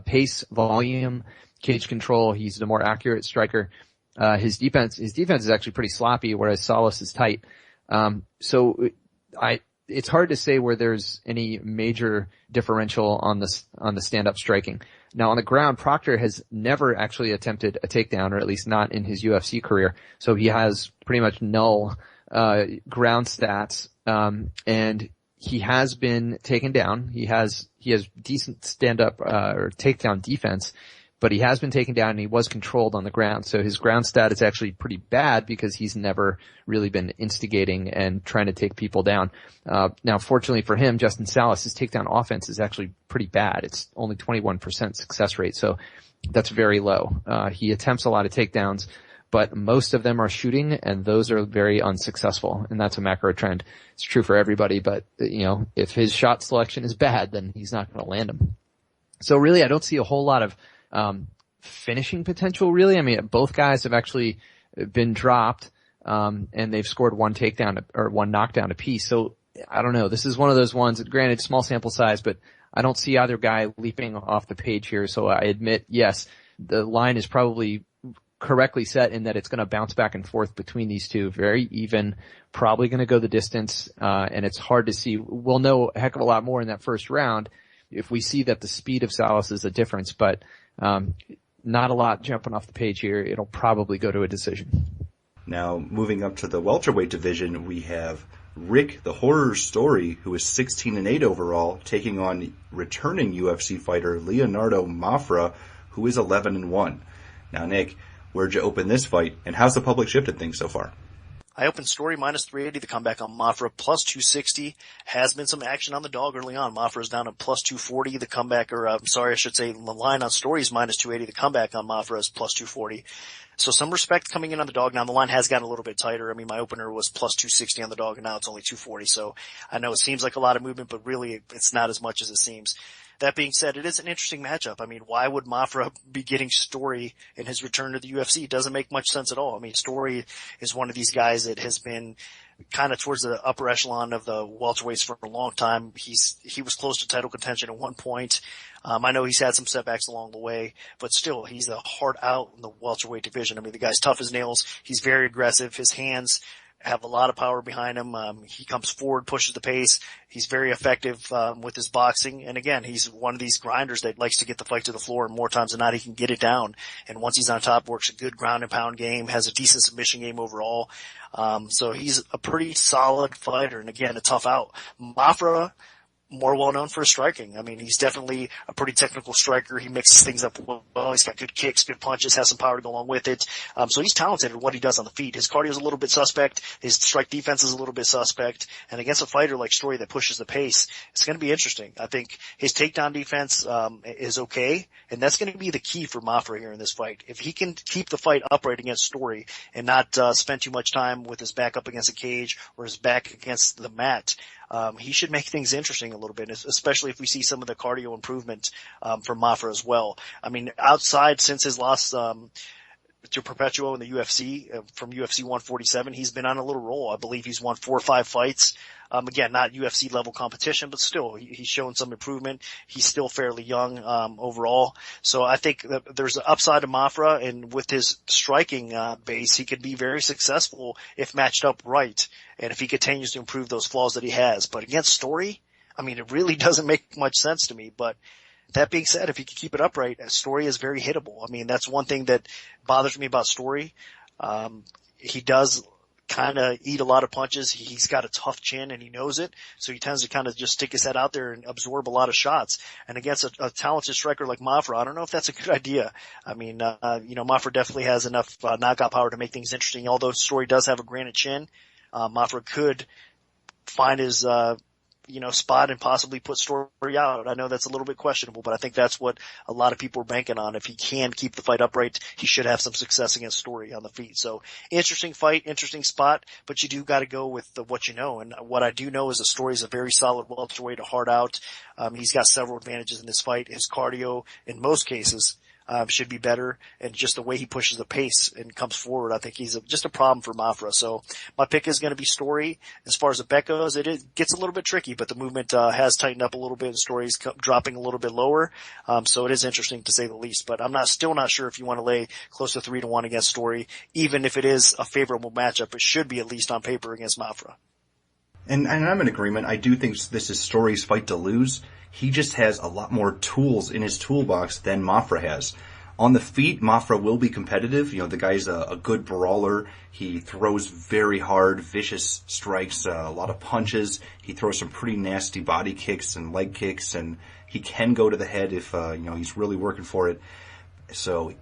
pace, volume, cage control. He's the more accurate striker. His defense is actually pretty sloppy, whereas Salas is tight. So it's hard to say where there's any major differential on the stand-up striking. Now, on the ground, Proctor has never actually attempted a takedown, or at least not in his UFC career. So he has pretty much null ground stats, and he has been taken down. He has decent stand-up or takedown defense, but he has been taken down and he was controlled on the ground. So his ground stat is actually pretty bad because he's never really been instigating and trying to take people down. Now, fortunately for him, Justin Salas, his takedown offense is actually pretty bad. It's only 21% success rate, so that's very low. He attempts a lot of takedowns, but most of them are shooting, and those are very unsuccessful, and that's a macro trend. It's true for everybody, but if his shot selection is bad, then he's not going to land them. So really, I don't see a whole lot of finishing potential, really. I mean, both guys have actually been dropped, and they've scored one takedown or one knockdown apiece. So I don't know. This is one of those ones, granted, small sample size, but I don't see either guy leaping off the page here. So I admit, yes, the line is probably correctly set in that it's going to bounce back and forth between these two. Very even, probably going to go the distance, and it's hard to see. We'll know a heck of a lot more in that first round if we see that the speed of Salas is a difference, but not a lot jumping off the page here. It'll probably go to a decision. Now, moving up to the welterweight division, we have Rick, the Horror Story, who is 16-8 overall, taking on returning UFC fighter Leonardo Mafra, who is 11-1. Now, Nick, where'd you open this fight, and how's the public shifted things so far? I opened Story minus 380, the comeback on Mafra plus 260. Has been some action on the dog early on. Mafra is down to plus 240. The comeback, the line on Story is minus 280. The comeback on Mafra is plus 240. So some respect coming in on the dog. Now the line has gotten a little bit tighter. I mean, my opener was plus 260 on the dog, and now it's only 240. So I know it seems like a lot of movement, but really it's not as much as it seems. That being said, it is an interesting matchup. I mean, why would Mafra be getting Story in his return to the UFC? It doesn't make much sense at all. I mean, Story is one of these guys that has been kind of towards the upper echelon of the welterweights for a long time. He was close to title contention at one point. I know he's had some setbacks along the way, but still, he's a hard out in the welterweight division. I mean, the guy's tough as nails. He's very aggressive. His hands have a lot of power behind him. He comes forward, pushes the pace. He's very effective with his boxing. And again, he's one of these grinders that likes to get the fight to the floor, and more times than not, he can get it down. And once he's on top, works a good ground and pound game, has a decent submission game overall. So he's a pretty solid fighter, and again, a tough out. Mafra, more well known for his striking. I mean, he's definitely a pretty technical striker. He mixes things up well. He's got good kicks, good punches, has some power to go along with it. So he's talented at what he does on the feet. His cardio is a little bit suspect. His strike defense is a little bit suspect. And against a fighter like Story that pushes the pace, it's going to be interesting. I think his takedown defense is okay, and that's going to be the key for Mafra here in this fight. If he can keep the fight upright against Story and not spend too much time with his back up against a cage or his back against the mat, he should make things interesting a little bit, especially if we see some of the cardio improvement from Mafra as well. I mean, outside since his loss to Perpetuo in the UFC, from UFC 147, he's been on a little roll. I believe he's won 4 or 5 fights. Again, not UFC level competition, but still, he's shown some improvement. He's still fairly young, overall. So I think that there's an upside to Mafra, and with his striking, base, he could be very successful if matched up right, and if he continues to improve those flaws that he has. But against Story, I mean, it really doesn't make much sense to me, but that being said, if he can keep it upright, Story is very hittable. I mean, that's one thing that bothers me about Story. He does kind of eat a lot of punches. He's got a tough chin, and he knows it, so he tends to kind of just stick his head out there and absorb a lot of shots. And against a talented striker like Mafra, I don't know if that's a good idea. I mean, Mafra definitely has enough knockout power to make things interesting. Although Story does have a granite chin, Mafra could find his spot and possibly put Story out. I know that's a little bit questionable, but I think that's what a lot of people are banking on. If he can keep the fight upright, he should have some success against Story on the feet. So interesting fight, interesting spot, but you do got to go with what you know. And what I do know is the Story is a very solid welterweight, a hard out. He's got several advantages in this fight. His cardio, in most cases, should be better, and just the way he pushes the pace and comes forward, I think he's just a problem for Mafra. So my pick is going to be Story. As far as the bet goes, it gets a little bit tricky, but the movement has tightened up a little bit, and Story's dropping a little bit lower. So it is interesting to say the least, but I'm still not sure if you want to lay close to 3-1 against Story. Even if it is a favorable matchup, it should be at least on paper against Mafra. And I'm in agreement. I do think this is Story's fight to lose. He just has a lot more tools in his toolbox than Mafra has. On the feet, Mafra will be competitive. The guy's a good brawler. He throws very hard, vicious strikes, a lot of punches. He throws some pretty nasty body kicks and leg kicks, and he can go to the head if, he's really working for it. So,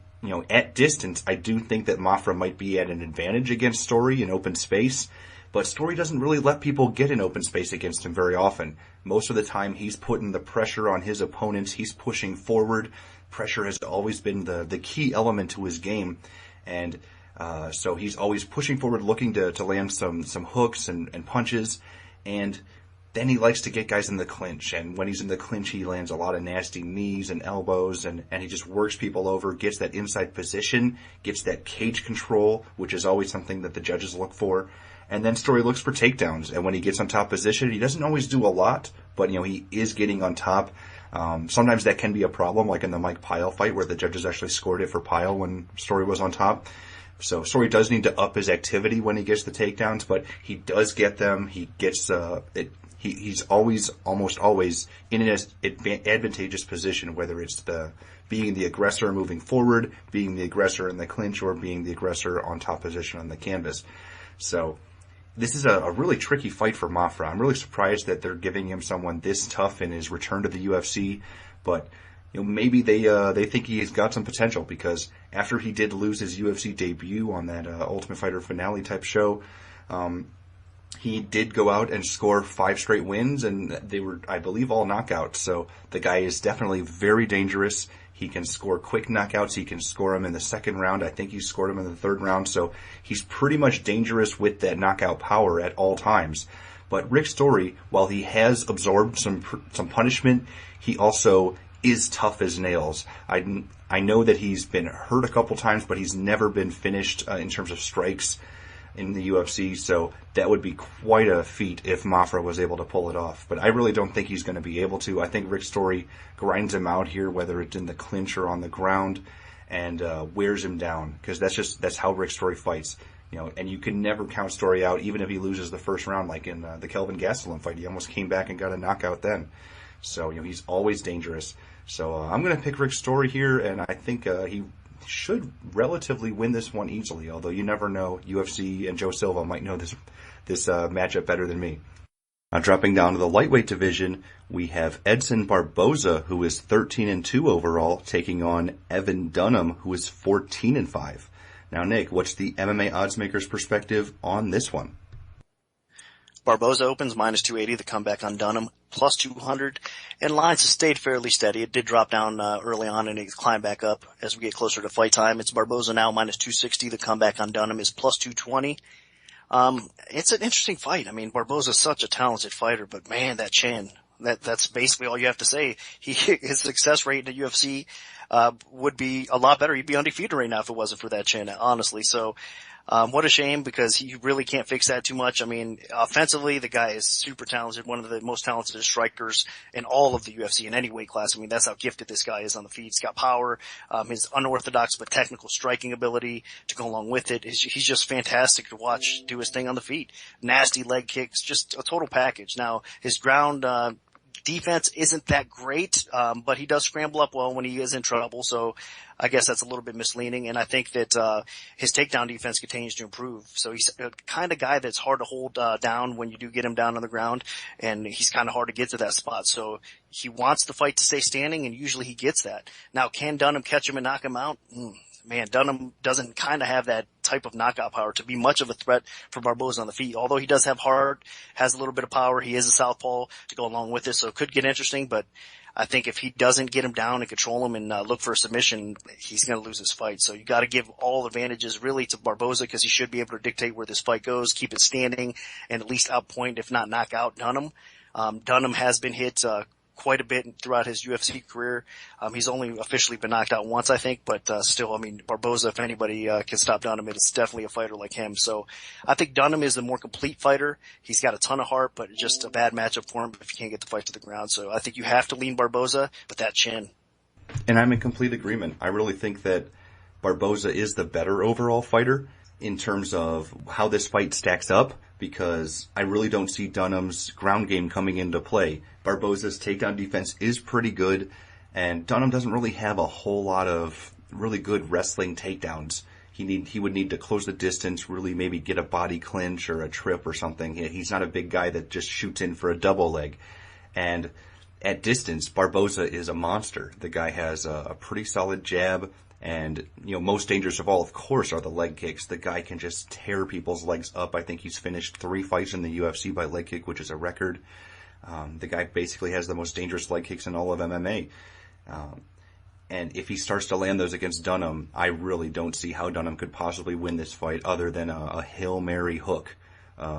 at distance, I do think that Mafra might be at an advantage against Story in open space. But Story doesn't really let people get in open space against him very often. Most of the time, he's putting the pressure on his opponents. He's pushing forward. Pressure has always been the key element to his game. And So he's always pushing forward, looking to land some hooks and punches. And then he likes to get guys in the clinch. And when he's in the clinch, he lands a lot of nasty knees and elbows, and he just works people over, gets that inside position, gets that cage control, which is always something that the judges look for. And then Story looks for takedowns. And when he gets on top position, he doesn't always do a lot, but, he is getting on top. Sometimes that can be a problem, like in the Mike Pyle fight where the judges actually scored it for Pyle when Story was on top. So Story does need to up his activity when he gets the takedowns, but he does get them. He gets, he's almost always in an advantageous position, whether it's being the aggressor moving forward, being the aggressor in the clinch, or being the aggressor on top position on the canvas. So this is a really tricky fight for Mafra. I'm really surprised that they're giving him someone this tough in his return to the UFC, but maybe they think he's got some potential, because after he did lose his UFC debut on that Ultimate Fighter finale type show, he did go out and score 5 straight wins, and they were, I believe, all knockouts. So the guy is definitely very dangerous. He can score quick knockouts. He can score them in the second round. I think he scored them in the third round. So he's pretty much dangerous with that knockout power at all times. But Rick Story, while he has absorbed some punishment, he also is tough as nails. I know that he's been hurt a couple times, but he's never been finished in terms of strikes in the UFC, so that would be quite a feat if Mafra was able to pull it off. But I really don't think he's going to be able to. I think Rick Story grinds him out here, whether it's in the clinch or on the ground, and wears him down, because that's how Rick Story fights. And you can never count Story out, even if he loses the first round, like in the Kelvin Gastelum fight. He almost came back and got a knockout then. So, he's always dangerous. So I'm going to pick Rick Story here, and I think he should relatively win this one easily, although you never know. UFC and Joe Silva might know this matchup better than me. Now, dropping down to the lightweight division, we have Edson Barbosa, who is 13-2 overall, taking on Evan Dunham, who is 14-5. Now, Nick, what's the MMA oddsmaker's perspective on this one? Barbosa opens minus 280, the comeback on Dunham, plus 200, and lines have stayed fairly steady. It did drop down early on, and it climbed back up as we get closer to fight time. It's Barbosa now minus 260, the comeback on Dunham is plus 220. It's an interesting fight. I mean, Barbosa's such a talented fighter, but man, that chin, that's basically all you have to say. His success rate in the UFC would be a lot better. He'd be undefeated right now if it wasn't for that chin, honestly. So what a shame, because he really can't fix that too much. I mean, offensively, the guy is super talented, one of the most talented strikers in all of the UFC in any weight class. I mean, that's how gifted this guy is on the feet. He's got power, his unorthodox but technical striking ability to go along with it. He's just fantastic to watch do his thing on the feet. Nasty leg kicks, just a total package. Now, his ground defense isn't that great, but he does scramble up well when he is in trouble, so I guess that's a little bit misleading, and I think that his takedown defense continues to improve. So he's a kind of guy that's hard to hold down when you do get him down on the ground, and he's kind of hard to get to that spot. So he wants the fight to stay standing, and usually he gets that. Now, can Dunham catch him and knock him out? Man, Dunham doesn't kind of have that type of knockout power to be much of a threat for Barbosa on the feet. Although he does have heart, has a little bit of power, he is a southpaw to go along with it, so it could get interesting, but I think if he doesn't get him down and control him and look for a submission, he's going to lose this fight. So you got to give all advantages really to Barbosa, because he should be able to dictate where this fight goes, keep it standing, and at least outpoint, if not knock out, Dunham. Dunham has been hit quite a bit throughout his UFC career. He's only officially been knocked out once, I think, but still, I mean, Barbosa, if anybody can stop Dunham, it's definitely a fighter like him. So I think Dunham is the more complete fighter. He's got a ton of heart, but just a bad matchup for him if he can't get the fight to the ground. So I think you have to lean Barbosa, but that chin. And I'm in complete agreement. I really think that Barbosa is the better overall fighter in terms of how this fight stacks up, because I really don't see Dunham's ground game coming into play. Barbosa's takedown defense is pretty good, and Dunham doesn't really have a whole lot of really good wrestling takedowns. He would need to close the distance, really maybe get a body clinch or a trip or something. He's not a big guy that just shoots in for a double leg. And at distance, Barbosa is a monster. The guy has a pretty solid jab, and, most dangerous of all, of course, are the leg kicks. The guy can just tear people's legs up. I think he's finished 3 fights in the UFC by leg kick, which is a record. The guy basically has the most dangerous leg kicks in all of MMA. And if he starts to land those against Dunham, I really don't see how Dunham could possibly win this fight other than a Hail Mary hook,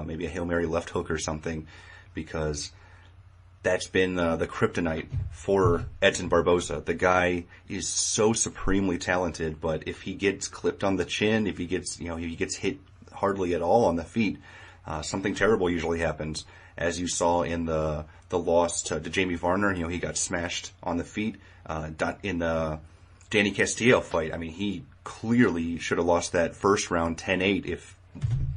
maybe a Hail Mary left hook or something, because that's been the kryptonite for Edson Barbosa. The guy is so supremely talented, but if he gets clipped on the chin, if he gets hit hardly at all on the feet, something terrible usually happens. As you saw in the loss to Jamie Varner, he got smashed on the feet. In the Danny Castillo fight, I mean, he clearly should have lost that first round 10-8 if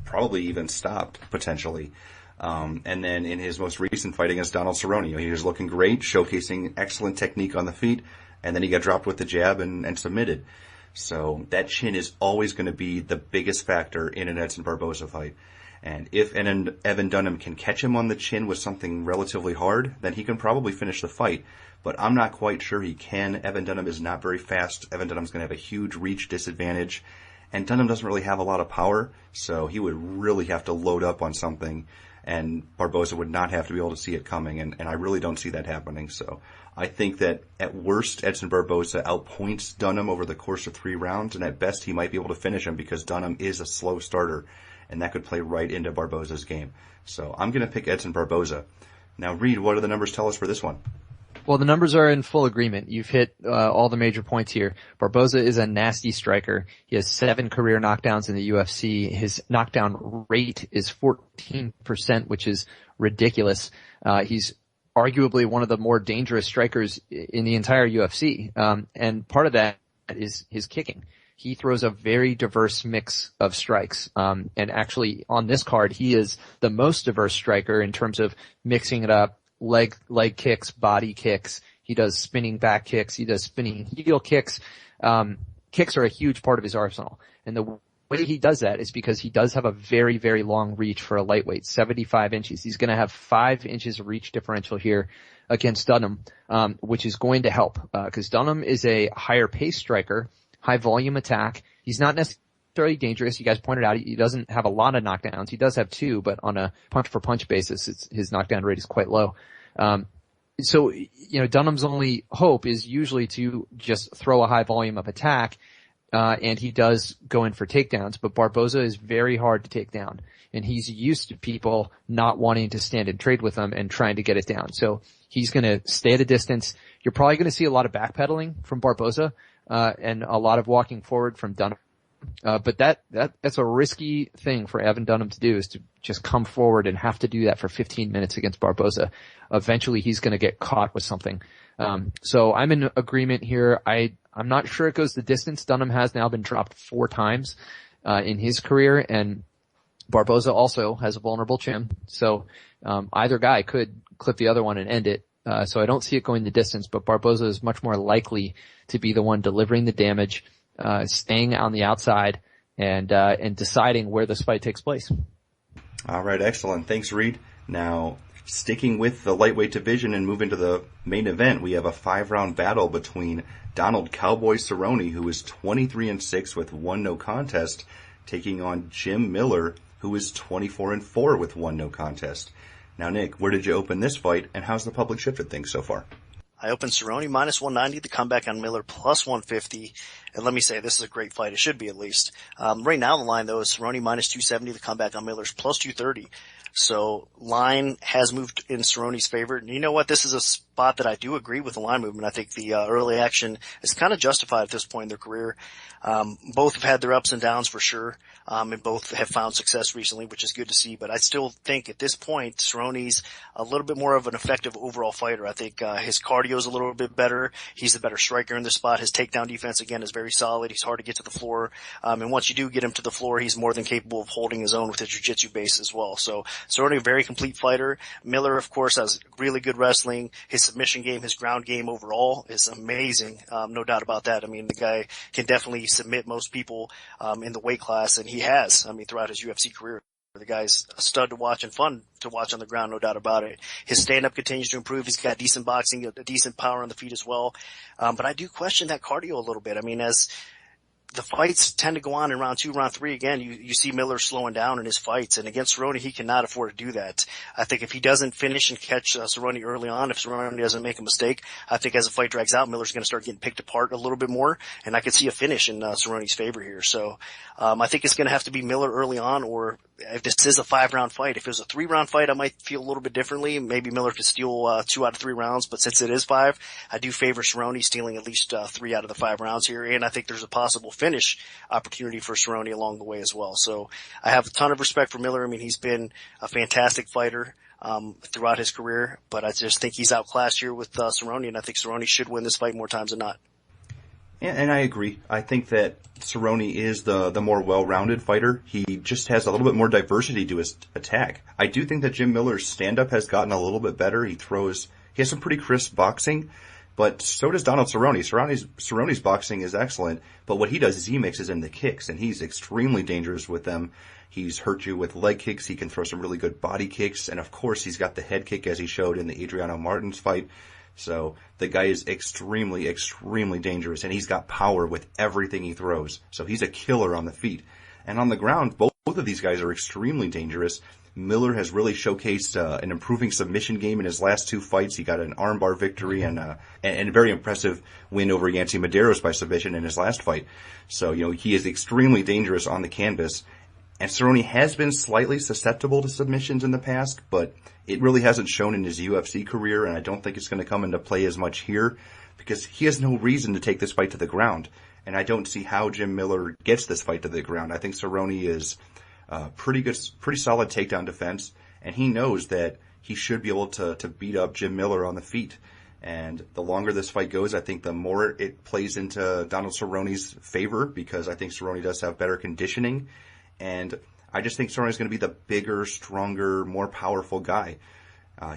probably even stopped potentially. And then in his most recent fight against Donald Cerrone, he was looking great, showcasing excellent technique on the feet, and then he got dropped with the jab and submitted. So that chin is always going to be the biggest factor in an Edson Barbosa fight. And if Evan Dunham can catch him on the chin with something relatively hard, then he can probably finish the fight. But I'm not quite sure he can. Evan Dunham is not very fast. Evan Dunham's going to have a huge reach disadvantage. And Dunham doesn't really have a lot of power, so he would really have to load up on something. And Barbosa would not have to be able to see it coming. And I really don't see that happening. So I think that at worst, Edson Barbosa outpoints Dunham over the course of 3 rounds. And at best, he might be able to finish him because Dunham is a slow starter. And that could play right into Barbosa's game. So I'm going to pick Edson Barbosa. Now, Reed, what do the numbers tell us for this one? Well, the numbers are in full agreement. You've hit all the major points here. Barbosa is a nasty striker. He has 7 career knockdowns in the UFC. His knockdown rate is 14%, which is ridiculous. He's arguably one of the more dangerous strikers in the entire UFC. And part of that is his kicking. He throws a very diverse mix of strikes. And actually on this card, he is the most diverse striker in terms of mixing it up. Leg kicks, body kicks. He does spinning back kicks. He does spinning heel kicks. Kicks are a huge part of his arsenal. And the way he does that is because he does have a very, very long reach for a lightweight, 75 inches. He's going to have 5 inches of reach differential here against Dunham, which is going to help, because Dunham is a higher pace striker. High volume attack. He's not necessarily dangerous. You guys pointed out he doesn't have a lot of knockdowns. He does have 2, but on a punch for punch basis, his knockdown rate is quite low. So, Dunham's only hope is usually to just throw a high volume of attack, and he does go in for takedowns, but Barbosa is very hard to take down, and he's used to people not wanting to stand and trade with him and trying to get it down. So he's gonna stay at a distance. You're probably gonna see a lot of backpedaling from Barbosa, and a lot of walking forward from Dunham. But that's a risky thing for Evan Dunham to do, is to just come forward and have to do that for 15 minutes against Barbosa. Eventually he's going to get caught with something. So I'm in agreement here. I'm not sure it goes the distance. Dunham has now been dropped 4 times, in his career, and Barbosa also has a vulnerable chin. So, either guy could clip the other one and end it. So I don't see it going the distance, but Barbosa is much more likely to be the one delivering the damage, staying on the outside and deciding where this fight takes place. All right, excellent. Thanks, Reed. Now, sticking with the lightweight division and moving to the main event, we have a 5-round battle between Donald Cowboy Cerrone, who is 23-6 with 1 no contest, taking on Jim Miller, who is 24-4 with 1 no contest. Now, Nick, where did you open this fight, and how's the public shifted things so far? I opened Cerrone minus 190, the comeback on Miller plus 150. And let me say, this is a great fight. It should be at least. Right now the line though is Cerrone minus 270, the comeback on Miller's plus 230. So line has moved in Cerrone's favor. And you know what? This is a spot that I do agree with the line movement. I think the early action is kind of justified at this point in their career. Both have had their ups and downs for sure. And both have found success recently, which is good to see. But I still think at this point, Cerrone's a little bit more of an effective overall fighter. I think, his cardio is a little bit better. He's the better striker in this spot. His takedown defense, again, is very solid. He's hard to get to the floor. And once you do get him to the floor, he's more than capable of holding his own with his jiu-jitsu base as well. So Cerrone, a very complete fighter. Miller, of course, has really good wrestling. His submission game, his ground game overall is amazing. No doubt about that. I mean, the guy can definitely submit most people, in the weight class, and he has, throughout his UFC career. The guy's a stud to watch and fun to watch on the ground, no doubt about it. His stand-up continues to improve. He's got decent boxing, a decent power on the feet as well. But I do question that cardio a little bit. As the fights tend to go on in round 2, round 3. Again, you see Miller slowing down in his fights, and against Cerrone, he cannot afford to do that. I think if he doesn't finish and catch Cerrone early on, if Cerrone doesn't make a mistake, I think as the fight drags out, Miller's going to start getting picked apart a little bit more, and I could see a finish in Cerrone's favor here. So I think it's going to have to be Miller early on, or if this is a 5-round fight. If it was a 3-round fight, I might feel a little bit differently. Maybe Miller could steal 2 out of 3 rounds, but since it is 5, I do favor Cerrone stealing at least 3 out of the 5 rounds here, and I think there's a possible finish opportunity for Cerrone along the way as well. So I have a ton of respect for Miller. I mean, he's been a fantastic fighter throughout his career, but I just think he's outclassed here with Cerrone, and I think Cerrone should win this fight more times than not. And I agree. I think that Cerrone is the more well-rounded fighter. He just has a little bit more diversity to his attack. I do think that Jim Miller's stand-up has gotten a little bit better. He has some pretty crisp boxing, but so does Donald Cerrone. Cerrone's boxing is excellent, but what he does is he mixes in the kicks, and he's extremely dangerous with them. He's hurt you with leg kicks. He can throw some really good body kicks, and of course he's got the head kick as he showed in the Adriano Martins fight. So the guy is extremely, extremely dangerous, and he's got power with everything he throws. So he's a killer on the feet. And on the ground, both of these guys are extremely dangerous. Miller has really showcased an improving submission game in his last 2 fights. He got an armbar victory and a very impressive win over Yancy Medeiros by submission in his last fight. So, he is extremely dangerous on the canvas. And Cerrone has been slightly susceptible to submissions in the past, but it really hasn't shown in his UFC career, and I don't think it's going to come into play as much here because he has no reason to take this fight to the ground. And I don't see how Jim Miller gets this fight to the ground. I think Cerrone is pretty solid takedown defense, and he knows that he should be able to beat up Jim Miller on the feet. And the longer this fight goes, I think the more it plays into Donald Cerrone's favor because I think Cerrone does have better conditioning. And I just think Cerrone is going to be the bigger, stronger, more powerful guy.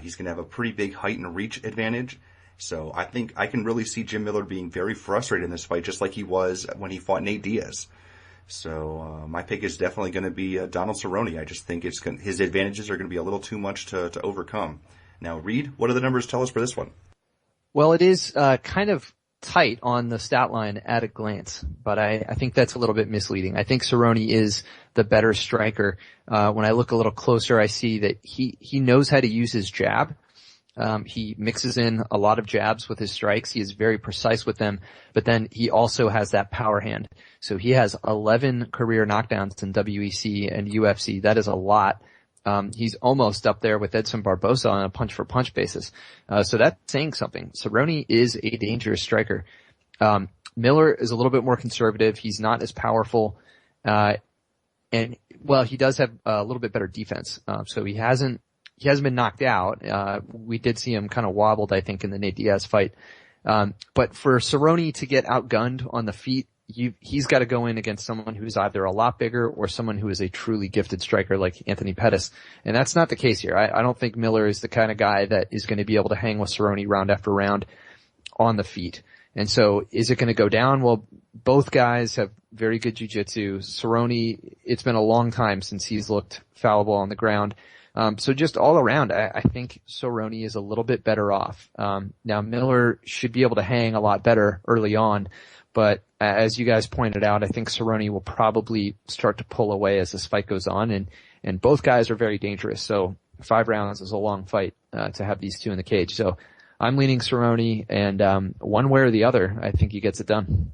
He's going to have a pretty big height and reach advantage. So I think I can really see Jim Miller being very frustrated in this fight, just like he was when he fought Nate Diaz. So my pick is definitely going to be Donald Cerrone. I just think his advantages are going to be a little too much to overcome. Now, Reed, what do the numbers tell us for this one? Well, it is kind of tight on the stat line at a glance, but I think that's a little bit misleading. I think Cerrone is the better striker. When I look a little closer, I see that he knows how to use his jab. He mixes in a lot of jabs with his strikes. He is very precise with them, but then he also has that power hand. So he has 11 career knockdowns in WEC and UFC. That is a lot. He's almost up there with Edson Barbosa on a punch-for-punch basis. So that's saying something. Cerrone is a dangerous striker. Miller is a little bit more conservative. He's not as powerful. And, well, he does have a little bit better defense. So he hasn't been knocked out. We did see him kind of wobbled, I think, in the Nate Diaz fight. But for Cerrone to get outgunned on the feet, he's got to go in against someone who's either a lot bigger or someone who is a truly gifted striker like Anthony Pettis. And that's not the case here. I don't think Miller is the kind of guy that is going to be able to hang with Cerrone round after round on the feet. And so is it going to go down? Well, both guys have very good jiu-jitsu. Cerrone, it's been a long time since he's looked fallible on the ground. So just all around, I think Cerrone is a little bit better off. Now Miller should be able to hang a lot better early on, but as you guys pointed out, I think Cerrone will probably start to pull away as this fight goes on, and both guys are very dangerous. So 5 rounds is a long fight, to have these two in the cage. So I'm leaning Cerrone, and, one way or the other, I think he gets it done.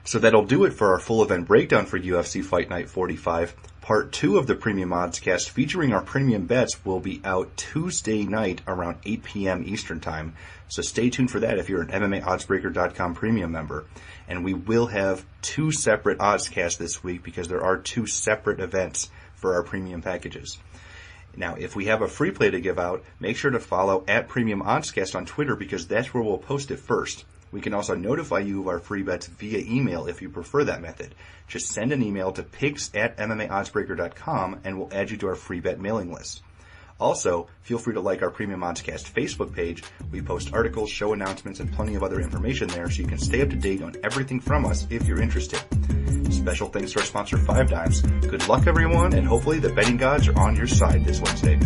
So that'll do it for our full event breakdown for UFC Fight Night 45. Part 2 of the Premium Oddscast featuring our premium bets will be out Tuesday night around 8 p.m. Eastern Time. So stay tuned for that if you're an MMAOddsbreaker.com premium member. And we will have 2 separate Oddscasts this week because there are 2 separate events for our premium packages. Now, if we have a free play to give out, make sure to follow @Premium Oddscast on Twitter because that's where we'll post it first. We can also notify you of our free bets via email if you prefer that method. Just send an email to pigs@MMAOddsbreaker.com and we'll add you to our free bet mailing list. Also, feel free to like our Premium Oddscast Facebook page. We post articles, show announcements, and plenty of other information there so you can stay up to date on everything from us if you're interested. Special thanks to our sponsor, 5 Dimes. Good luck, everyone, and hopefully the betting gods are on your side this Wednesday.